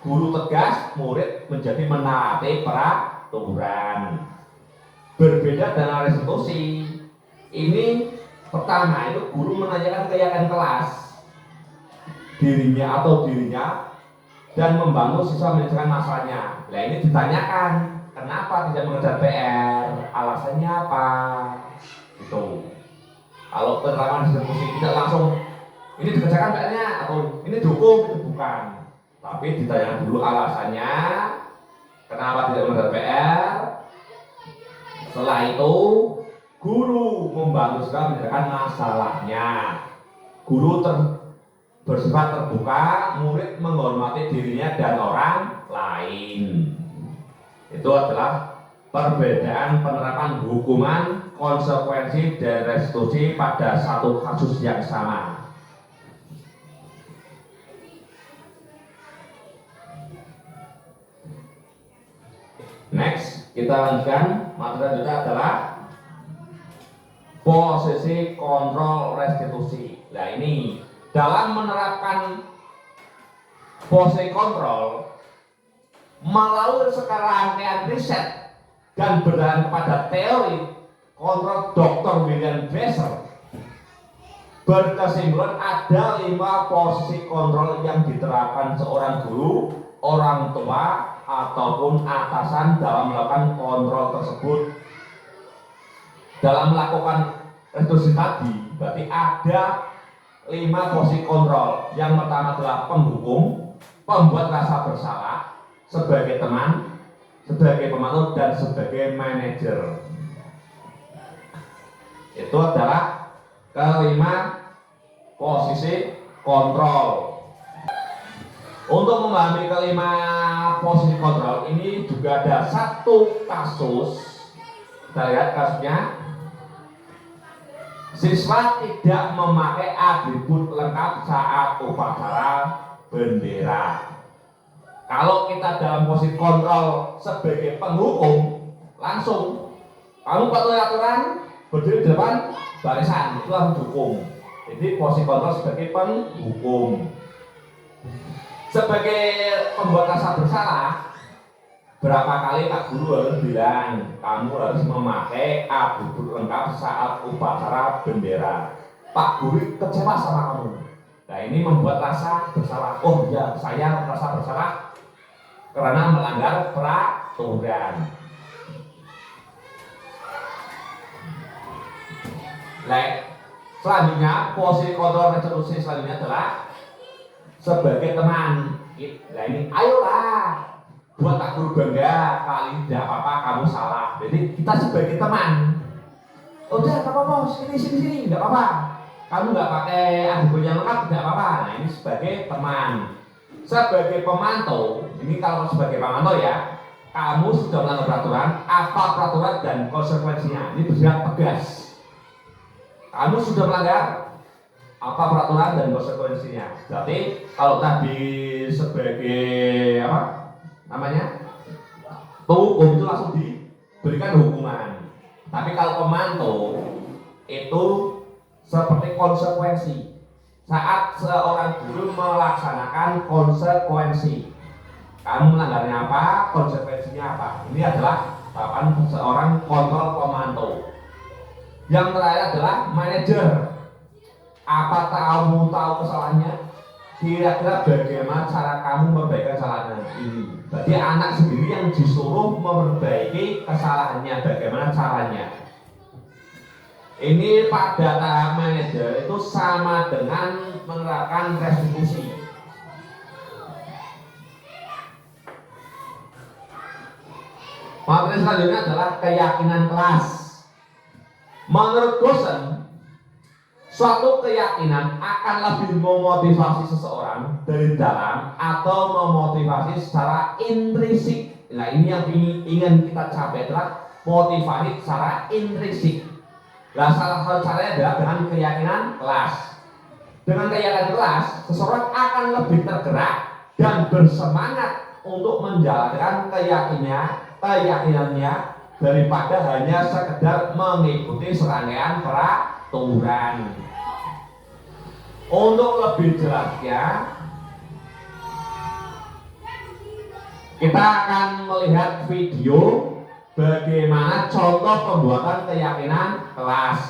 E: Guru tegas, murid menjadi menaati peraturan. Berbeda dengan restitusi. Ini pertama itu guru menanyakan keyakinan kelas dirinya dan membantu siswa menyelesaikan masalahnya. Nah, ini ditanyakan, kenapa tidak mengerjakan PR? Alasannya apa? Itu. Kalau penerapan distribusi tidak langsung ini dikerjakan PR-nya atau ini dihukum, itu bukan. Tapi ditanyakan dulu alasannya, kenapa tidak mengerjakan PR. Setelah itu guru membantu siswa menyelesaikan masalahnya. Guru bersifat terbuka, murid menghormati dirinya dan orang lain. Itu adalah perbedaan penerapan hukuman, konsekuensi, dan restitusi pada satu kasus yang sama. Next, kita lanjutkan. Materi kita adalah posisi kontrol restitusi. Nah, ini dalam menerapkan posisi kontrol melalui serangkaian riset dan berdasarkan kepada teori kontrol Dr. William Besser, berkesimpulan ada 5 posisi kontrol yang diterapkan seorang guru, orang tua, ataupun atasan dalam melakukan kontrol tersebut. Dalam melakukan restitusi tadi, berarti ada 5 posisi kontrol. Yang pertama adalah penghukum, pembuat rasa bersalah, sebagai teman, sebagai pemandu, dan sebagai manajer. Itu adalah ke-5 posisi kontrol. Untuk memahami ke-5 posisi kontrol ini juga ada satu kasus. Kita lihat kasusnya. Siswa tidak memakai atribut lengkap saat upacara bendera. Kalau kita dalam posisi kontrol sebagai penghukum, langsung kamu patuhi aturan, berdiri di depan barisan, itu langsung dihukum. Jadi posisi kontrol sebagai penghukum. Sebagai pembuat rasa bersalah, berapa kali Pak Guru harus bilang kamu harus memakai atribut lengkap saat upacara bendera. Pak Guru kecewa sama kamu. Nah, Nah, ini membuat rasa bersalah. Oh ya, saya merasa bersalah karena melanggar peraturan. Selanjutnya, posisi kontrol restitusi selanjutnya adalah sebagai teman. Nah ini, ayolah, buat tak guru bangga, kali tidak apa-apa kamu salah. Jadi kita sebagai teman, udah nggak apa-apa, sini, nggak apa-apa. Kamu nggak pakai atribut yang lengkap, tidak apa-apa. Nah ini sebagai teman. Sebagai pemantau, ini kalau sebagai pemantau ya, kamu sudah melanggar peraturan, apa peraturan dan konsekuensinya. Ini bertindak tegas. Kamu sudah melanggar apa peraturan dan konsekuensinya. Berarti kalau tadi sebagai apa namanya penghukum itu langsung diberikan hukuman. Tapi kalau pemantau itu seperti konsekuensi. Saat seorang guru melaksanakan konsekuensi, kamu melanggarnya apa, konsekuensinya apa. Ini adalah tahapan seorang kontrol pemantau. Yang terakhir adalah manajer. Apa kamu tahu kesalahannya? Kira-kira bagaimana cara kamu memperbaiki kesalahan ini? Berarti anak sendiri yang disuruh memperbaiki kesalahannya. Bagaimana caranya? Ini pada tahap manajer itu sama dengan menerapkan restitusi. Materi selanjutnya adalah keyakinan kelas. Menurut dosen, suatu keyakinan akan lebih memotivasi seseorang dari dalam atau memotivasi secara intrinsik. Nah ini yang ingin kita capai adalah motivasi secara intrinsik. Nah salah satu caranya adalah dengan keyakinan kelas. Dengan keyakinan kelas, seseorang akan lebih tergerak dan bersemangat untuk menjalankan keyakinannya daripada hanya sekedar mengikuti serangkaian peraturan. Untuk lebih jelasnya, kita akan melihat video bagaimana contoh pembuatan keyakinan kelas.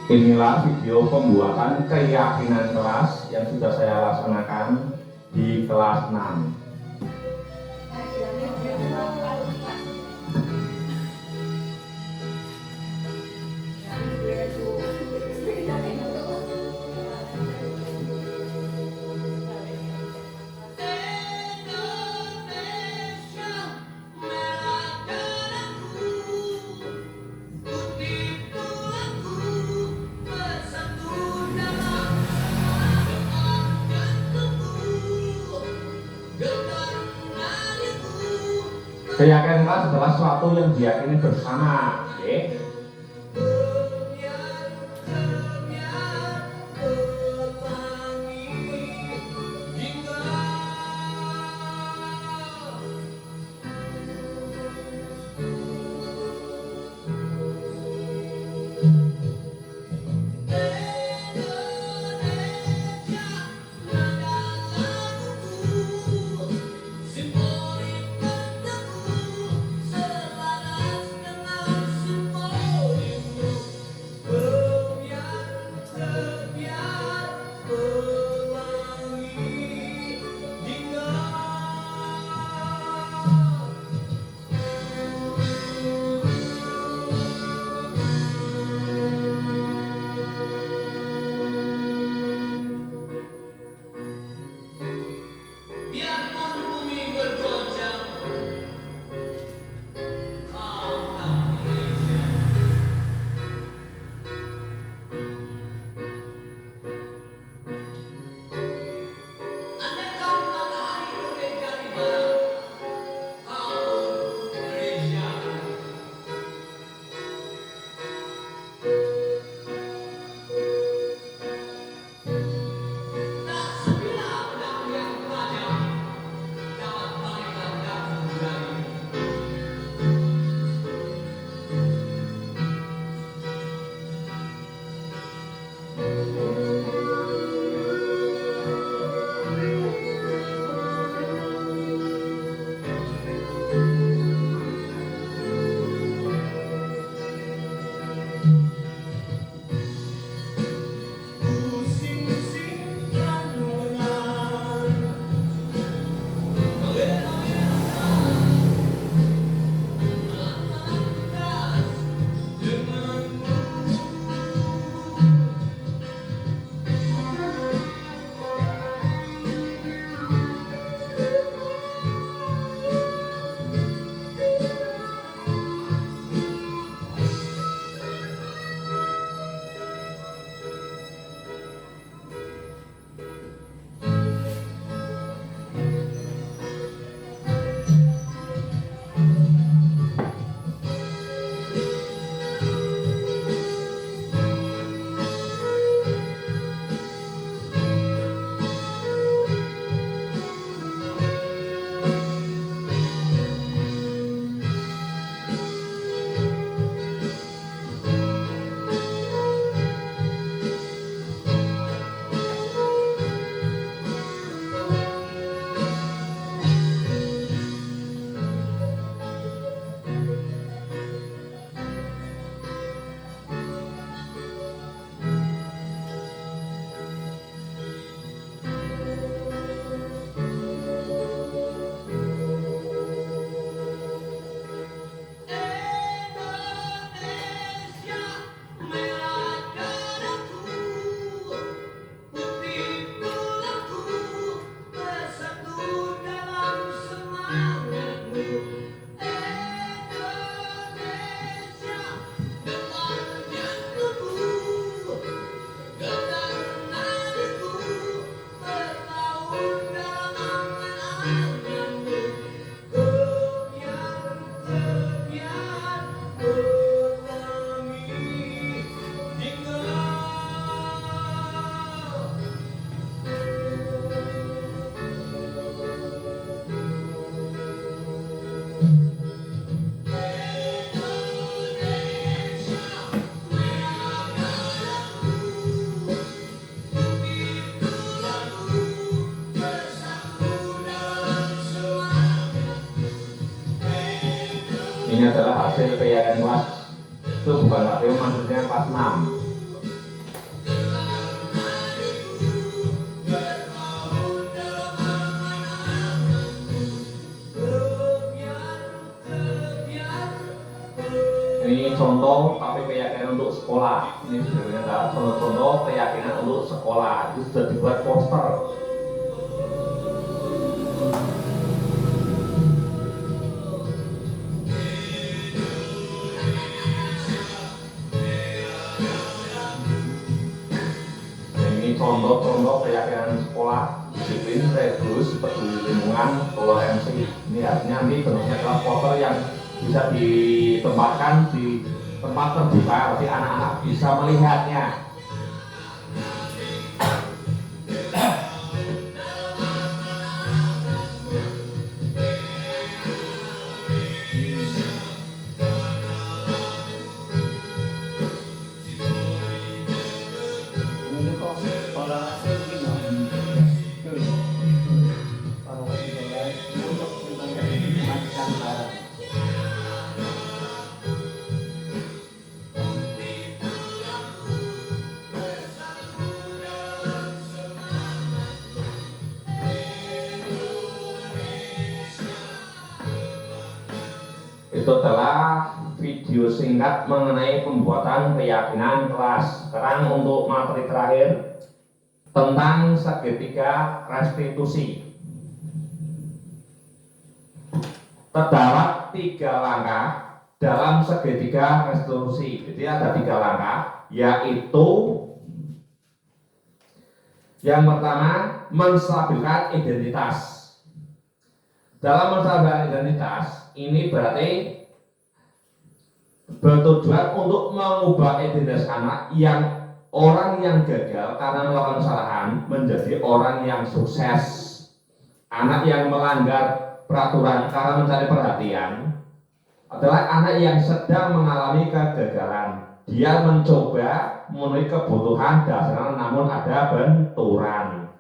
E: Inilah video pembuatan keyakinan kelas yang sudah saya laksanakan di kelas 6. Keyakinan kelas adalah suatu yang diyakini bersama, okay? Ini adalah hasil keyakinan kelas, itu bukan KPU, maksudnya kelas 6. Ini contoh tapi keyakinan untuk sekolah. Ini sebenarnya adalah contoh-contoh keyakinan untuk sekolah. Itu sudah dibuat poster. Ini contoh-contoh keyakinan sekolah: disiplin, religius, peduli lingkungan, toleransi. Ini artinya nanti bentuknya adalah poster yang bisa ditempatkan di tempat terbuka, berarti anak-anak bisa melihatnya. Itu adalah video singkat mengenai pembuatan keyakinan kelas. Sekarang untuk materi terakhir tentang segitiga restitusi. Terdapat 3 langkah dalam segitiga restitusi. Jadi ada 3 langkah, yaitu yang pertama, menstabilkan identitas. Dalam menstabilkan identitas ini berarti bertujuan untuk mengubah identitas anak yang orang yang gagal karena melakukan kesalahan menjadi orang yang sukses. Anak yang melanggar peraturan karena mencari perhatian adalah anak yang sedang mengalami kegagalan. Dia mencoba memenuhi kebutuhan dasar namun ada benturan.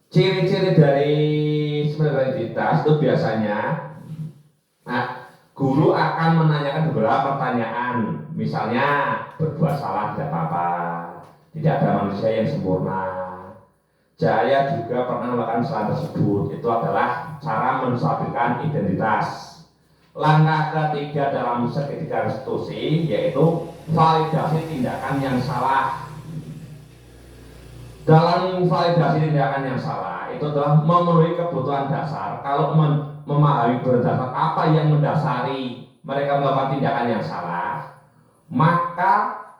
E: Ciri-ciri dari identitas itu biasanya guru akan menanyakan beberapa pertanyaan, misalnya berbuat salah tidak apa-apa, tidak ada manusia yang sempurna. Saya juga pernah melakukan kesalahan tersebut. Itu adalah cara menstabilkan identitas. Langkah ketiga dalam segitiga restitusi yaitu validasi tindakan yang salah. Dalam validasi tindakan yang salah itu adalah memenuhi kebutuhan dasar. Kalau memahami berdasar apa yang mendasari mereka melakukan tindakan yang salah, maka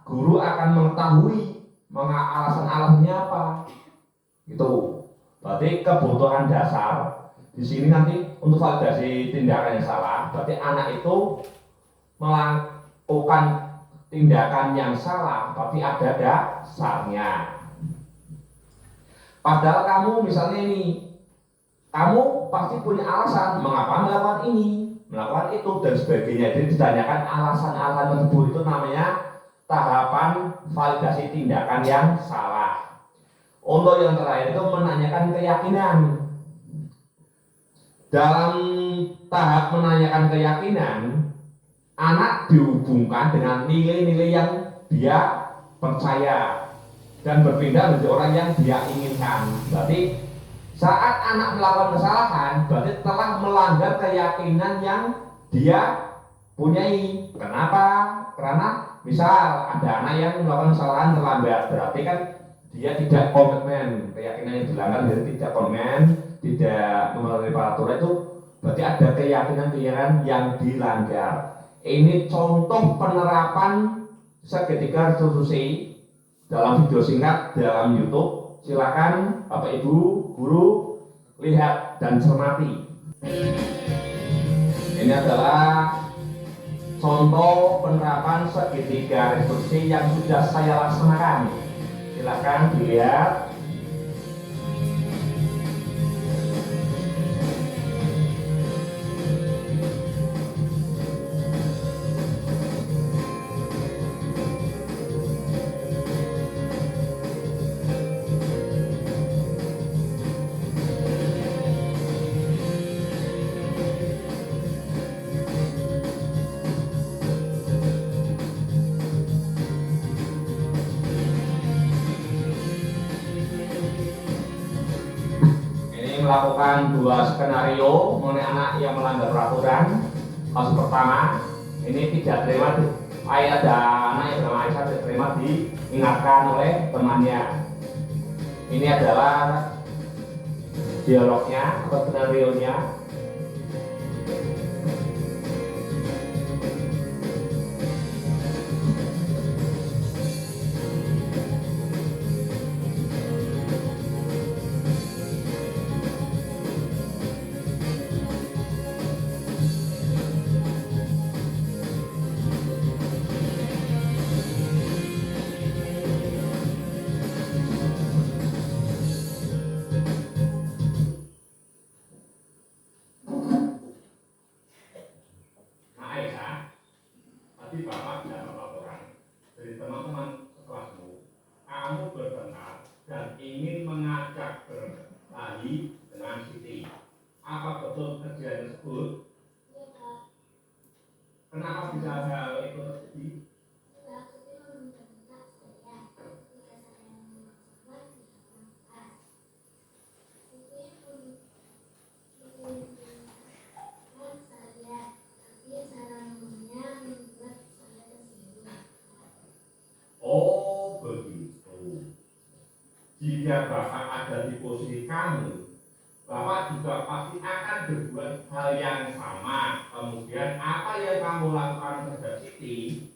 E: guru akan mengetahui alasan-alasannya apa. Itu berarti kebutuhan dasar. Di sini nanti untuk validasi tindakan yang salah, berarti anak itu melakukan tindakan yang salah, berarti ada dasarnya. Padahal kamu misalnya ini, kamu pasti punya alasan mengapa melakukan ini, melakukan itu dan sebagainya. Jadi ditanyakan alasan-alasan tersebut, itu namanya tahapan validasi tindakan yang salah. Untuk yang terakhir itu menanyakan keyakinan. Dalam tahap menanyakan keyakinan, anak dihubungkan dengan nilai-nilai yang dia percaya dan berpindah menjadi orang yang dia inginkan. Berarti saat anak melakukan kesalahan, berarti telah melanggar keyakinan yang dia punyai. Kenapa? Karena misal ada anak yang melakukan kesalahan terlambat, berarti kan dia tidak komitmen. Keyakinan yang dilanggar jadi tidak komitmen, tidak memenuhi peraturan, itu berarti ada keyakinan yang dilanggar. Ini contoh penerapan segitiga restitusi dalam video singkat dalam YouTube. Silakan Bapak Ibu guru lihat dan cermati. Ini adalah contoh penerapan segitiga restitusi yang sudah saya laksanakan. Silakan dilihat. melakukan dua skenario mengenai anak yang melanggar peraturan. Kasus pertama, ini tidak terima ada anak yang bernama Aisyah tidak terima diingatkan oleh temannya. Ini adalah dialognya atau skenario-nya. Tadi Bapak dapat laporan dari teman-teman sekelasmu, kamu bertengkar dan ingin mengajak berkelahi dengan Siti. Apa betul kejadian tersebut?
F: Iya, Pak.
E: Kenapa bisa hal itu terjadi?
F: Mbak Siti membentak saya ketika saya memaksakan di dalam kelas. Siti membentak saya, tapi cara ngomongnya membuat saya tersinggung.
E: Oh begitu. Jika Bapak ada di posisi kamu, Bapak juga pasti akan berbuat hal yang sama. Kemudian apa yang kamu lakukan terhadap Siti?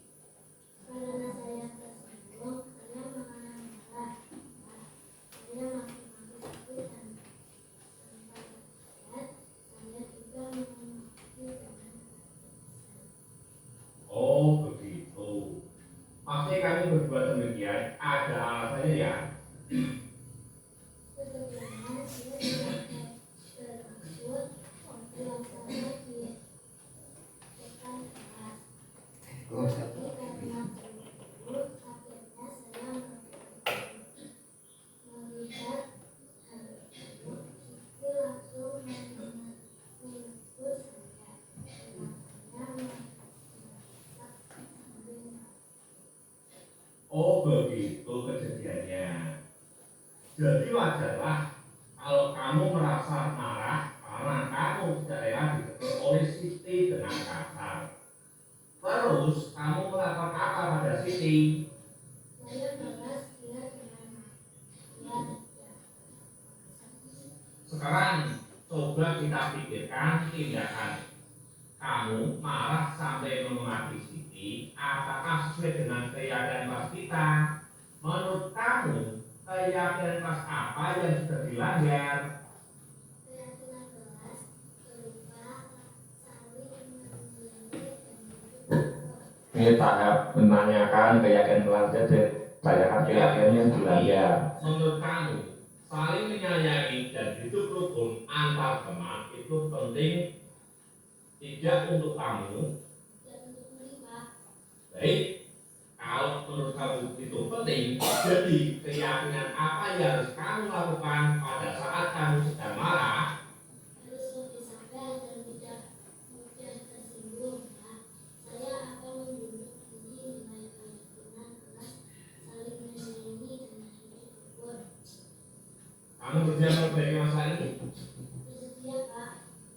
F: Karena saya tersinggung, saya marah-marah. Saya maki-maki Siti dan tanpa sadar, saya juga memaki dengan
E: Oh begitu. Pasti kamu berbuat demikian ada alasannya ya.
F: sebelumnya dia tidak bermaksud melaksanakan di depan kelas. Tapi karena buru, akhirnya saya melihat hal itu. Siti langsung menegur saya. Saya merasa sambil
E: Oh begitu kejadiannya. Jadi wajarlah kalau kamu merasa marah karena kamu tidak rela ditegur oleh Siti dengan kasar. Terus kamu melakukan apa pada Siti?
F: saya balas dia dengan dia tidak.
E: Sekarang coba kita pikirkan tindakan. Kamu marah sampai memaki Siti, apakah sesuai dengan keyakinan kelas kita? Menurut kamu, keyakinan kelas apa yang sudah dilanggar?
F: Keyakinan kelas berupa saling menilai dan itu
E: Ini tahap menanyakan keyakinan kelas jadi tanyakan keyakinan yang dilanggar. Menurut kamu, saling menyayangi dan hidup rukun antar teman itu penting tidak untuk kamu?
F: tidak untuk mereka.
E: Baik, kalau menurut kamu itu penting, jadi keyakinan apa yang harus kamu lakukan pada saat kamu sedang marah?
F: Harus lebih sabar dan tidak mudah tersinggung, Pak. Saya akan menjunjung tinggi nilai keyakinan kelas, saling menyayangi dan hidup rukun.
E: Kamu bersedia memperbaiki masalah ini?
F: Bersedia, Pak.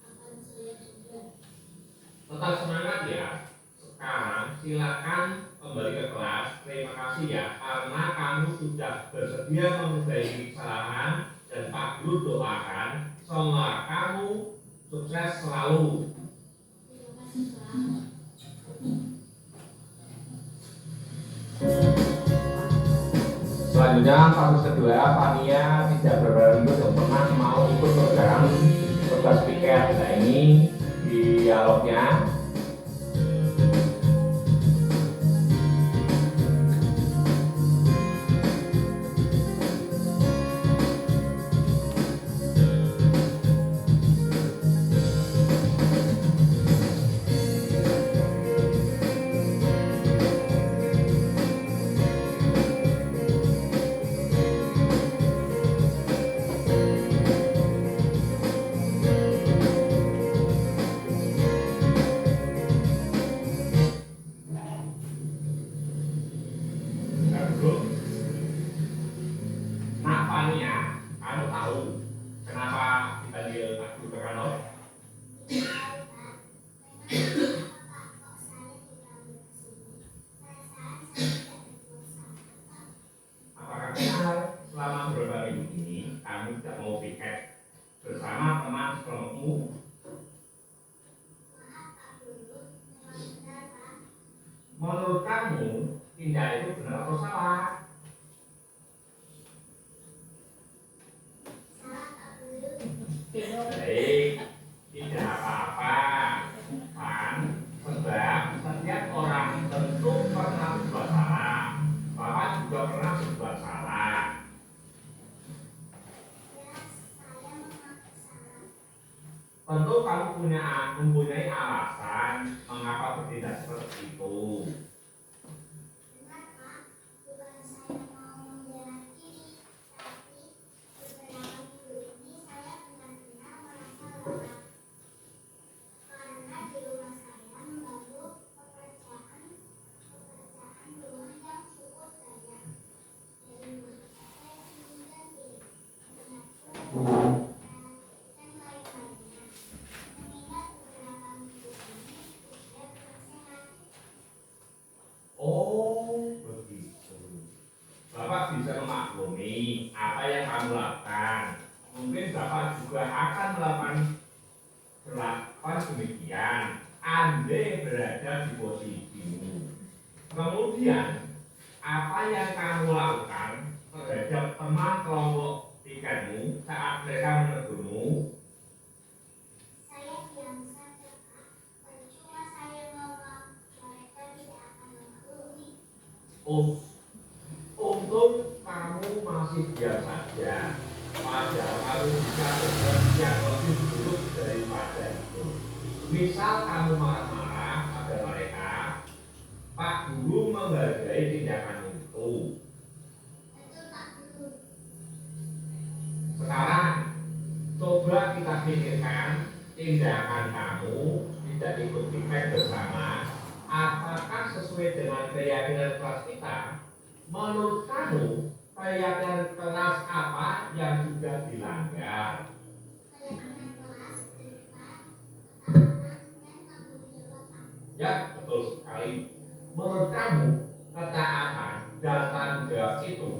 F: Akan saya coba.
E: Tetap semangat ya. Sekarang silakan kembali ke kelas. Terima kasih ya karena kamu sudah bersedia memperbaiki kesalahan dan Pak Guru doakan semoga kamu sukses selalu.
F: Terima kasih, Pak.
E: Selanjutnya kasus kedua, Fania tidak berani untuk pernah mau ikut program tugas piket. Nah ini dialognya. Menurut kamu, tindak itu benar atau salah? Baik, tidak apa-apa. Kan, sebab setiap orang tentu pernah berbuat salah. Bapak juga pernah berbuat salah. Tentu kamu mempunyai alasan mengapa bertindak seperti itu. Oh, begitu. Bapak bisa memaklumi apa yang kamu lakukan. Mungkin Bapak juga akan melakukan demikian andai berada di posisimu. Kemudian, apa yang kamu lakukan terhadap teman kelompok tingkatmu saat mereka menegurmu?
F: Saya diam saja, Pak. Percuma saya ngomong, mereka tidak akan memaklumi.
E: Oh, untung kamu masih diam saja. Padahal kamu bisa berbuat yang lebih buruk daripada itu. Misal kamu marah-marah pada mereka, Pak Guru menghargai tindakan itu.
F: Betul, Pak Guru.
E: Sekarang, coba kita pikirkan tindakan kamu tidak ikut feedback bersama. Apakah sesuai dengan keyakinan kelas kita? Menurut kamu, keyakinan kelas apa yang sudah dilanggar?
F: Keyakinan kelas berupa ketaatan dan tanggung jawab, Pak.
E: Ya, betul sekali. Menurut kamu, ketaatan dan tanggung jawab itu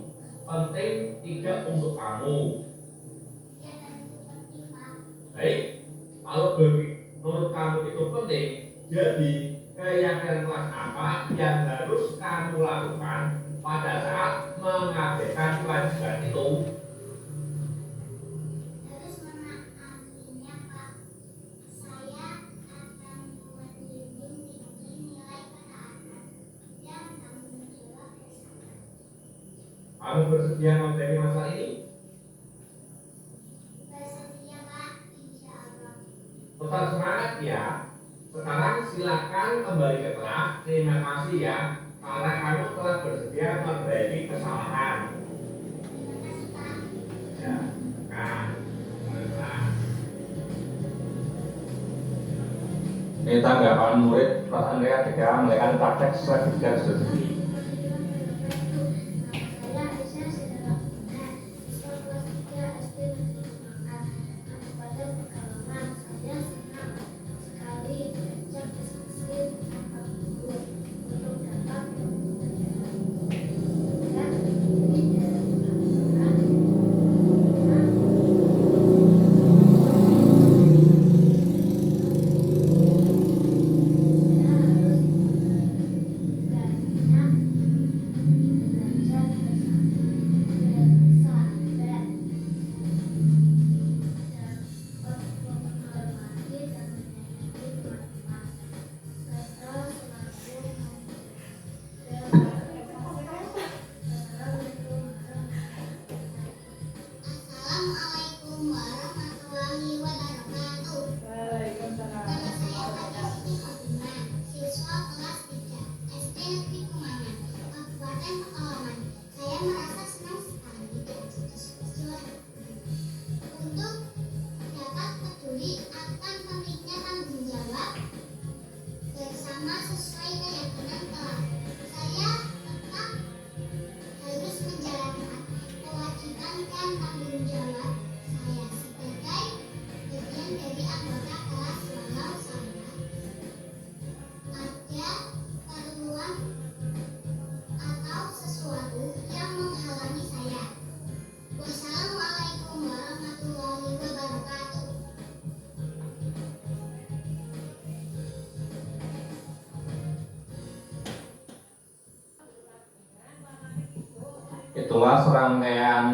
E: penting tidak untuk kamu?
F: Ya, tentu penting, Pak.
E: Baik, kalau menurut kamu itu penting, jadi keyakinan kelas apa yang harus kamu lakukan pada saat mengabaikan kewajiban itu?
F: Harus menaatinya, Pak. Saya akan menjunjung tinggi nilai ketaatan dan tanggung jawab bersama.
E: Kamu bersedia menghadapi masalah ini?
F: Bersedia, Pak. Insya Allah.
E: Tetap semangat ya. Sekarang silakan kembali ke kelas. Terima kasih ya, karena kamu telah bersedia memperbaiki kesalahan.
F: Terima kasih, Pak.
E: Ya, kan. Ini tanggapan murid kelas Andrea 3 melakukan praktek sertifikat studi.
F: Saya Aisyah Sidarakunan, siswa kelas 3 SD Negeri Semangat. Pada pengalaman saya senang sekali diajak diskusi dengan Pak Guru untuk dapat dan ini dari pelajaran saya harus Assalamualaikum warahmatullahi wabarakatuh. Nama saya Fadil Fatimah, siswa kelas 3 SD Negeri Kumangan, Kabupaten Pekalongan. Saya merasa senang sekali diajak diskusi untuk dapat peduli akan pentingnya tanggung jawab bersama sesuai keyakinan kelas. Saya tetap harus menjalankan kewajiban dan tanggung jawab saya sebagai bagian dari anggota kelas walau saya ada keperluan atau sesuatu yang menghalangi saya. Wassalamualaikum warahmatullahi wabarakatuh.
E: Itulah serangkaian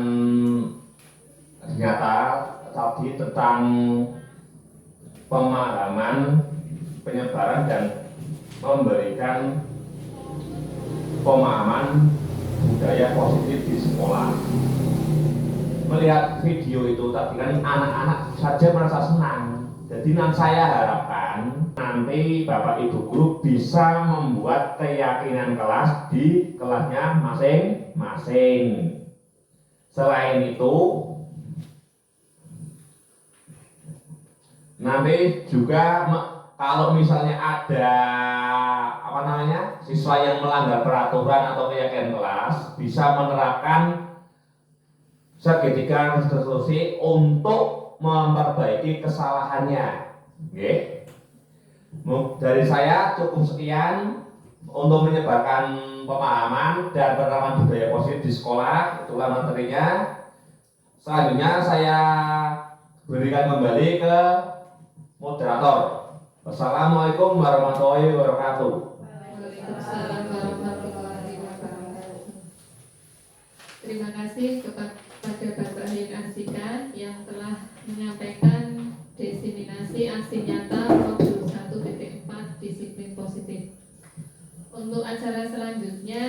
E: nyata tadi tentang pemahaman, penyebaran dan memberikan pemahaman budaya positif di sekolah. Melihat video itu tadi kan anak-anak saja merasa senang. Jadi saya harapkan nanti Bapak Ibu guru bisa membuat keyakinan kelas di kelasnya masing-masing. Selain itu, nanti juga kalau misalnya ada siswa yang melanggar peraturan atau keyakinan kelas, bisa menerapkan segitiga diskusi untuk memperbaiki kesalahannya. Oke. Dari saya cukup sekian untuk menyebarkan pemahaman dan penerapan budaya positif di sekolah. Itulah materinya. Selanjutnya saya berikan kembali ke moderator. Wassalamualaikum warahmatullahi wabarakatuh.
C: Waalaikumsalam warahmatullahi wabarakatuh. Terima kasih kepada Bapak Hayun Arsika yang telah menyampaikan diseminasi aksi nyata modul 1.4 disiplin positif. Untuk acara selanjutnya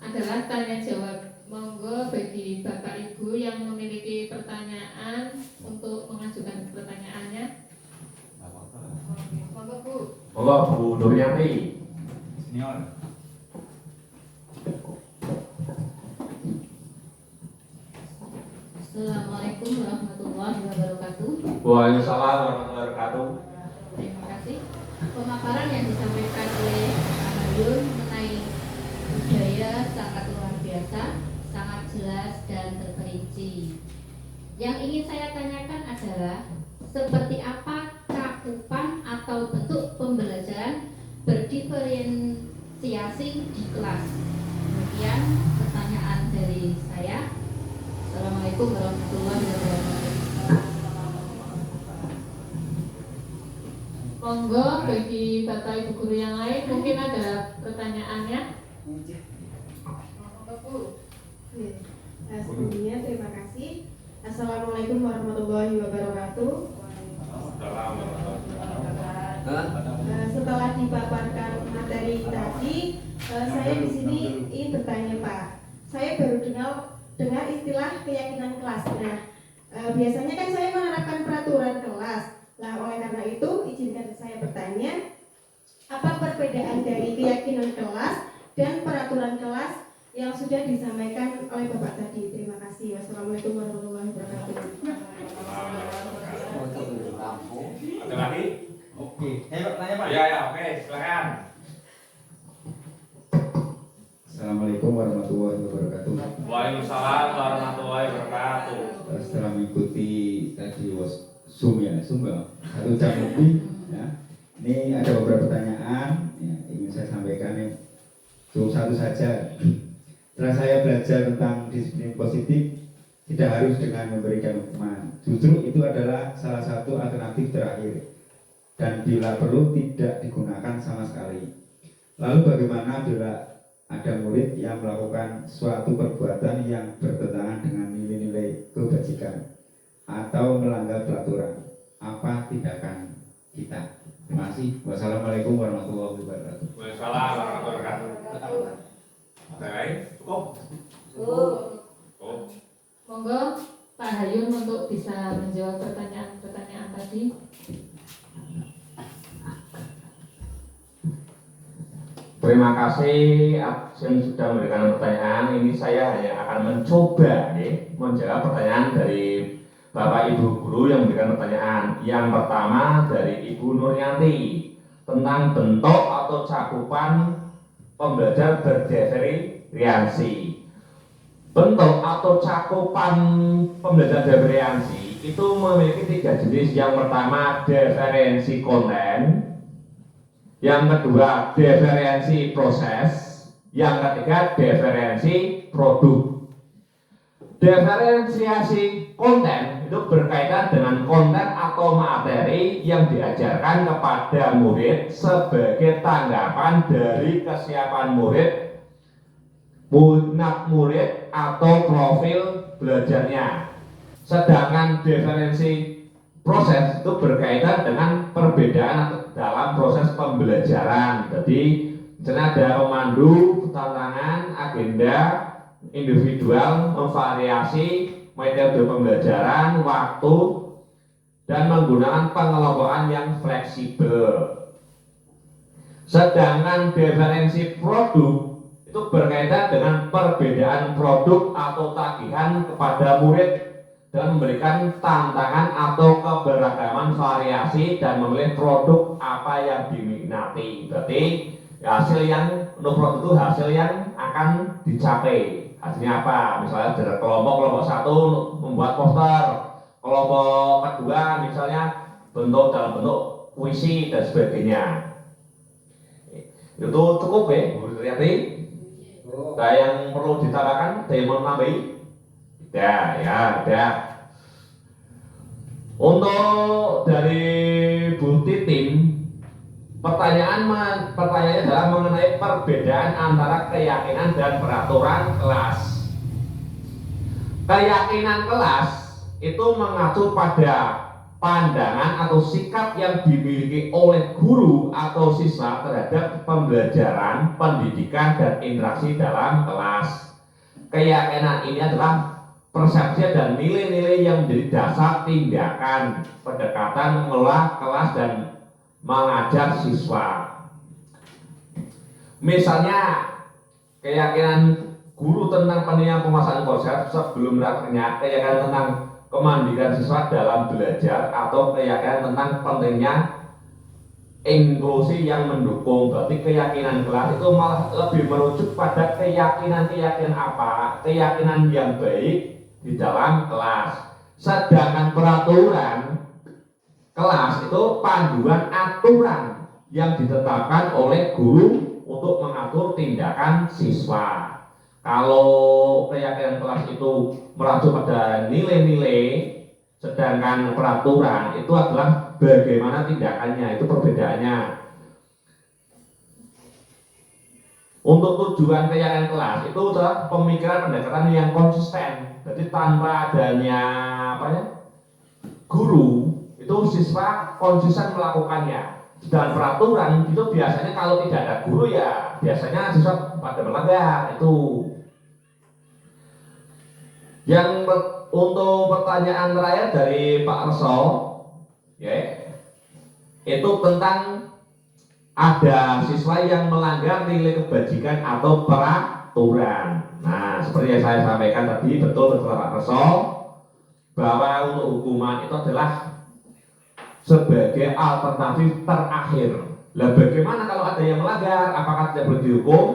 C: adalah tanya jawab. Monggo bagi Bapak Ibu yang memiliki pertanyaan untuk mengajukan pertanyaannya. Monggo Bu.
E: Monggo Bu Nuryanti.
D: Senior.
G: Assalamualaikum warahmatullahi wabarakatuh.
E: Waalaikumsalam warahmatullahi wabarakatuh.
G: Terima kasih. Pemaparan yang disampaikan oleh Pak Hayun mengenai budaya sangat luar biasa, sangat jelas dan terperinci. Yang ingin saya tanyakan adalah seperti apa cakupan atau bentuk pembelajaran berdiferensiasi di kelas. Kemudian pertanyaan dari saya. Assalamualaikum warahmatullahi wabarakatuh.
C: Monggo bagi Bapak Ibu guru yang lain mungkin ada pertanyaannya. Monggo Bu.
H: Sebelumnya terima kasih. Assalamualaikum warahmatullahi wabarakatuh. Setelah dipaparkan materi tadi, saya di sini ingin bertanya Pak. Saya baru dengar istilah keyakinan kelas. Nah, biasanya kan saya menerapkan peraturan kelas. Nah, oleh karena itu izinkan saya bertanya, apa perbedaan dari keyakinan kelas dan peraturan kelas yang sudah disampaikan oleh Bapak tadi? Terima kasih. Wassalamualaikum warahmatullahi wabarakatuh.
E: Ada lagi?
D: Oke. Pak, tanya Pak.
E: Ya, oke, silakan.
I: Assalamualaikum warahmatullahi wabarakatuh.
E: Waalaikumsalam warahmatullahi wabarakatuh.
I: Setelah mengikuti tadi Zoom satu jam lebih, ya. Ini ada beberapa pertanyaan ya, ingin saya sampaikan yang cukup satu saja. Setelah saya belajar tentang disiplin positif, tidak harus dengan memberikan hukuman. Justru itu adalah salah satu alternatif terakhir dan bila perlu tidak digunakan sama sekali. Lalu bagaimana bila ada murid yang melakukan suatu perbuatan yang bertentangan dengan nilai-nilai kebajikan atau melanggar peraturan? Apa tindakan kita? Terima kasih. Wassalamualaikum warahmatullahi wabarakatuh.
E: Waalaikumsalam warahmatullahi wabarakatuh. Ada lain? Cukup? Cukup.
C: Monggo Pak Hayun untuk bisa menjawab pertanyaan tadi.
E: Terima kasih yang sudah memberikan pertanyaan. Ini saya hanya akan mencoba menjawab pertanyaan dari Bapak Ibu guru yang memberikan pertanyaan. Yang pertama dari Ibu Nuryanti tentang bentuk atau cakupan pembelajaran berdiferensiasi. Bentuk atau cakupan pembelajaran berdiferensiasi itu memiliki 3 jenis. Yang pertama diferensi konten, yang kedua diferensi proses, yang ketiga diferensi produk. Diferensiasi konten itu berkaitan dengan konten atau materi yang diajarkan kepada murid sebagai tanggapan dari kesiapan murid minat murid atau profil belajarnya. Sedangkan definisi proses itu berkaitan dengan perbedaan dalam proses pembelajaran. Jadi misalnya ada pemandu, tantangan, agenda, individual, memvariasi metode pembelajaran, waktu, dan menggunakan pengelompokan yang fleksibel. Sedangkan definisi produk itu berkaitan dengan perbedaan produk atau tagihan kepada murid dan memberikan tantangan atau keberagaman variasi dan memilih produk apa yang diminati. Berarti hasil yang untuk produk itu hasil yang akan dicapai. Hasilnya apa? Misalnya dari kelompok satu membuat poster, kelompok kedua misalnya bentuk dalam bentuk puisi dan sebagainya. Itu cukup ya, Bu Suryati? Ada yang perlu ditambahkan? Ada yang mau nambahi? Ya. Untuk dari Bu Titin, pertanyaannya adalah mengenai perbedaan antara keyakinan dan peraturan kelas. Keyakinan kelas itu mengacu pada pandangan atau sikap yang dimiliki oleh guru atau siswa terhadap pembelajaran, pendidikan, dan interaksi dalam kelas. Keyakinan ini adalah persepsi dan nilai-nilai yang menjadi dasar tindakan, pendekatan mengelola kelas dan mengajar siswa. Misalnya keyakinan guru tentang pentingnya penguasaan konsep sebelum prakteknya, keyakinan tentang kemandirian siswa dalam belajar, atau keyakinan tentang pentingnya inklusi yang mendukung. Berarti keyakinan kelas itu malah lebih merujuk pada keyakinan apa? Keyakinan yang baik di dalam kelas. Sedangkan peraturan kelas itu panduan aturan yang ditetapkan oleh guru untuk mengatur tindakan siswa. Kalau keyakinan kelas itu merujuk pada nilai-nilai, sedangkan peraturan itu adalah bagaimana tindakannya, itu perbedaannya. Untuk tujuan keyakinan kelas itu adalah pemikiran pendekatan yang konsisten. Jadi tanpa adanya guru, itu siswa konsisten melakukannya. Dan peraturan itu biasanya kalau tidak ada guru ya biasanya siswa pada melanggar itu. Yang untuk pertanyaan terakhir dari Pak Reso, ya, itu tentang ada siswa yang melanggar nilai kebajikan atau peraturan. Nah, seperti yang saya sampaikan tadi, betul Pak Reso, bahwa untuk hukuman itu adalah sebagai alternatif terakhir. Lah bagaimana kalau ada yang melanggar? Apakah tidak boleh dihukum?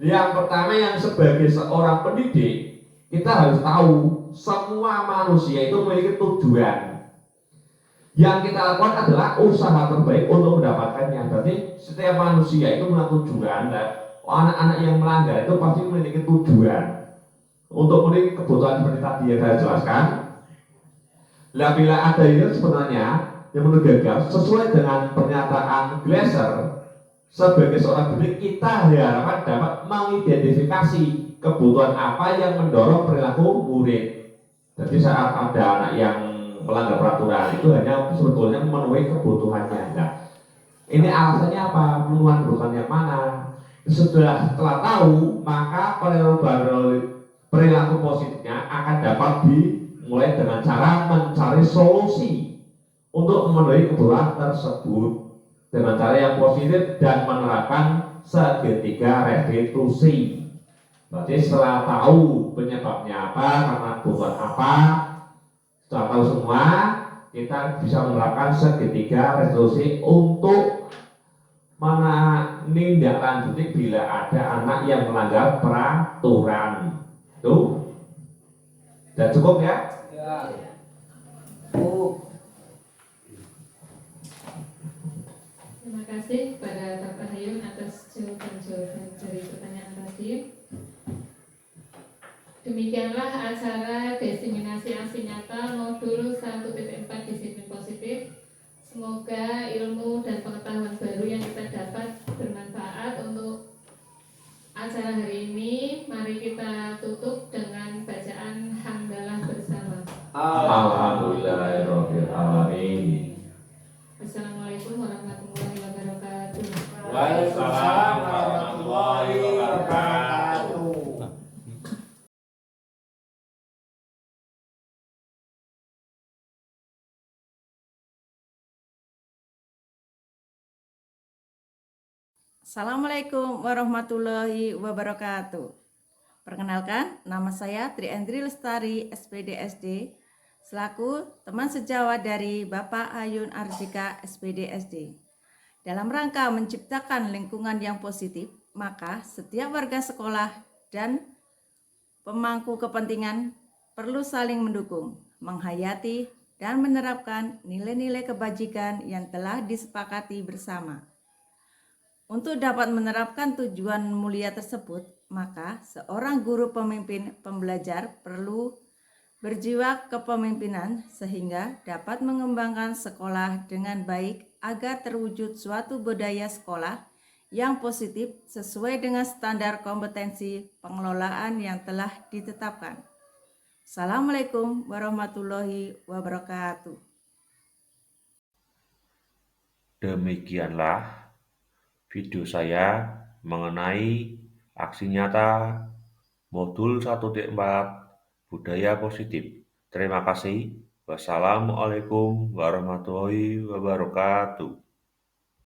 E: Yang pertama, yang sebagai seorang pendidik, kita harus tahu semua manusia itu memiliki tujuan. Yang kita lakukan adalah usaha terbaik untuk mendapatkannya. Berarti setiap manusia itu memiliki tujuan. Dan anak-anak yang melanggar itu pasti memiliki tujuan untuk memiliki kebutuhan seperti tadi yang saya jelaskan. Nah, bila ada ini sebenarnya yang menurut gagal sesuai dengan pernyataan Glasser, sebagai seorang pendidik kita diharapkan dapat mengidentifikasi kebutuhan apa yang mendorong perilaku murid. Jadi saat ada anak yang melanggar peraturan itu hanya sebetulnya memenuhi kebutuhannya. Nah, ini alasannya apa? Memenuhi kebutuhan yang mana? Setelah tahu, maka perilaku positifnya akan dapat dimulai dengan cara mencari solusi untuk memenuhi kebutuhan tersebut dengan cara yang positif dan menerapkan segitiga restitusi. Berarti setelah tahu penyebabnya apa, karena kebutuhan apa, setelah tahu semua, kita bisa menerapkan segitiga restitusi untuk menindaklanjuti bila ada anak yang melanggar peraturan. Tuh, sudah cukup ya? Ya.
C: Terima kasih kepada Bapak Hayun atas jawaban-jawaban dari pertanyaan tadi. Demikianlah acara diseminasi aksi nyata modul 1.4 disiplin positif. Semoga ilmu dan pengetahuan baru yang kita dapat bermanfaat untuk acara hari ini.
J: Waalaikumsalam warahmatullahi wabarakatuh.
K: Assalamualaikum warahmatullahi wabarakatuh. Perkenalkan, nama saya Tri Endri Lestari, SPD SD, selaku teman sejawat dari Bapak Ayun Arzika, SPD SD. Dalam rangka menciptakan lingkungan yang positif, maka setiap warga sekolah dan pemangku kepentingan perlu saling mendukung, menghayati, dan menerapkan nilai-nilai kebajikan yang telah disepakati bersama. Untuk dapat menerapkan tujuan mulia tersebut, maka seorang guru pemimpin pembelajar perlu berjiwa kepemimpinan sehingga dapat mengembangkan sekolah dengan baik agar terwujud suatu budaya sekolah yang positif sesuai dengan standar kompetensi pengelolaan yang telah ditetapkan. Assalamualaikum warahmatullahi wabarakatuh.
A: Demikianlah video saya mengenai aksi nyata modul 1.4 budaya positif. Terima kasih. Wassalamualaikum warahmatullahi wabarakatuh.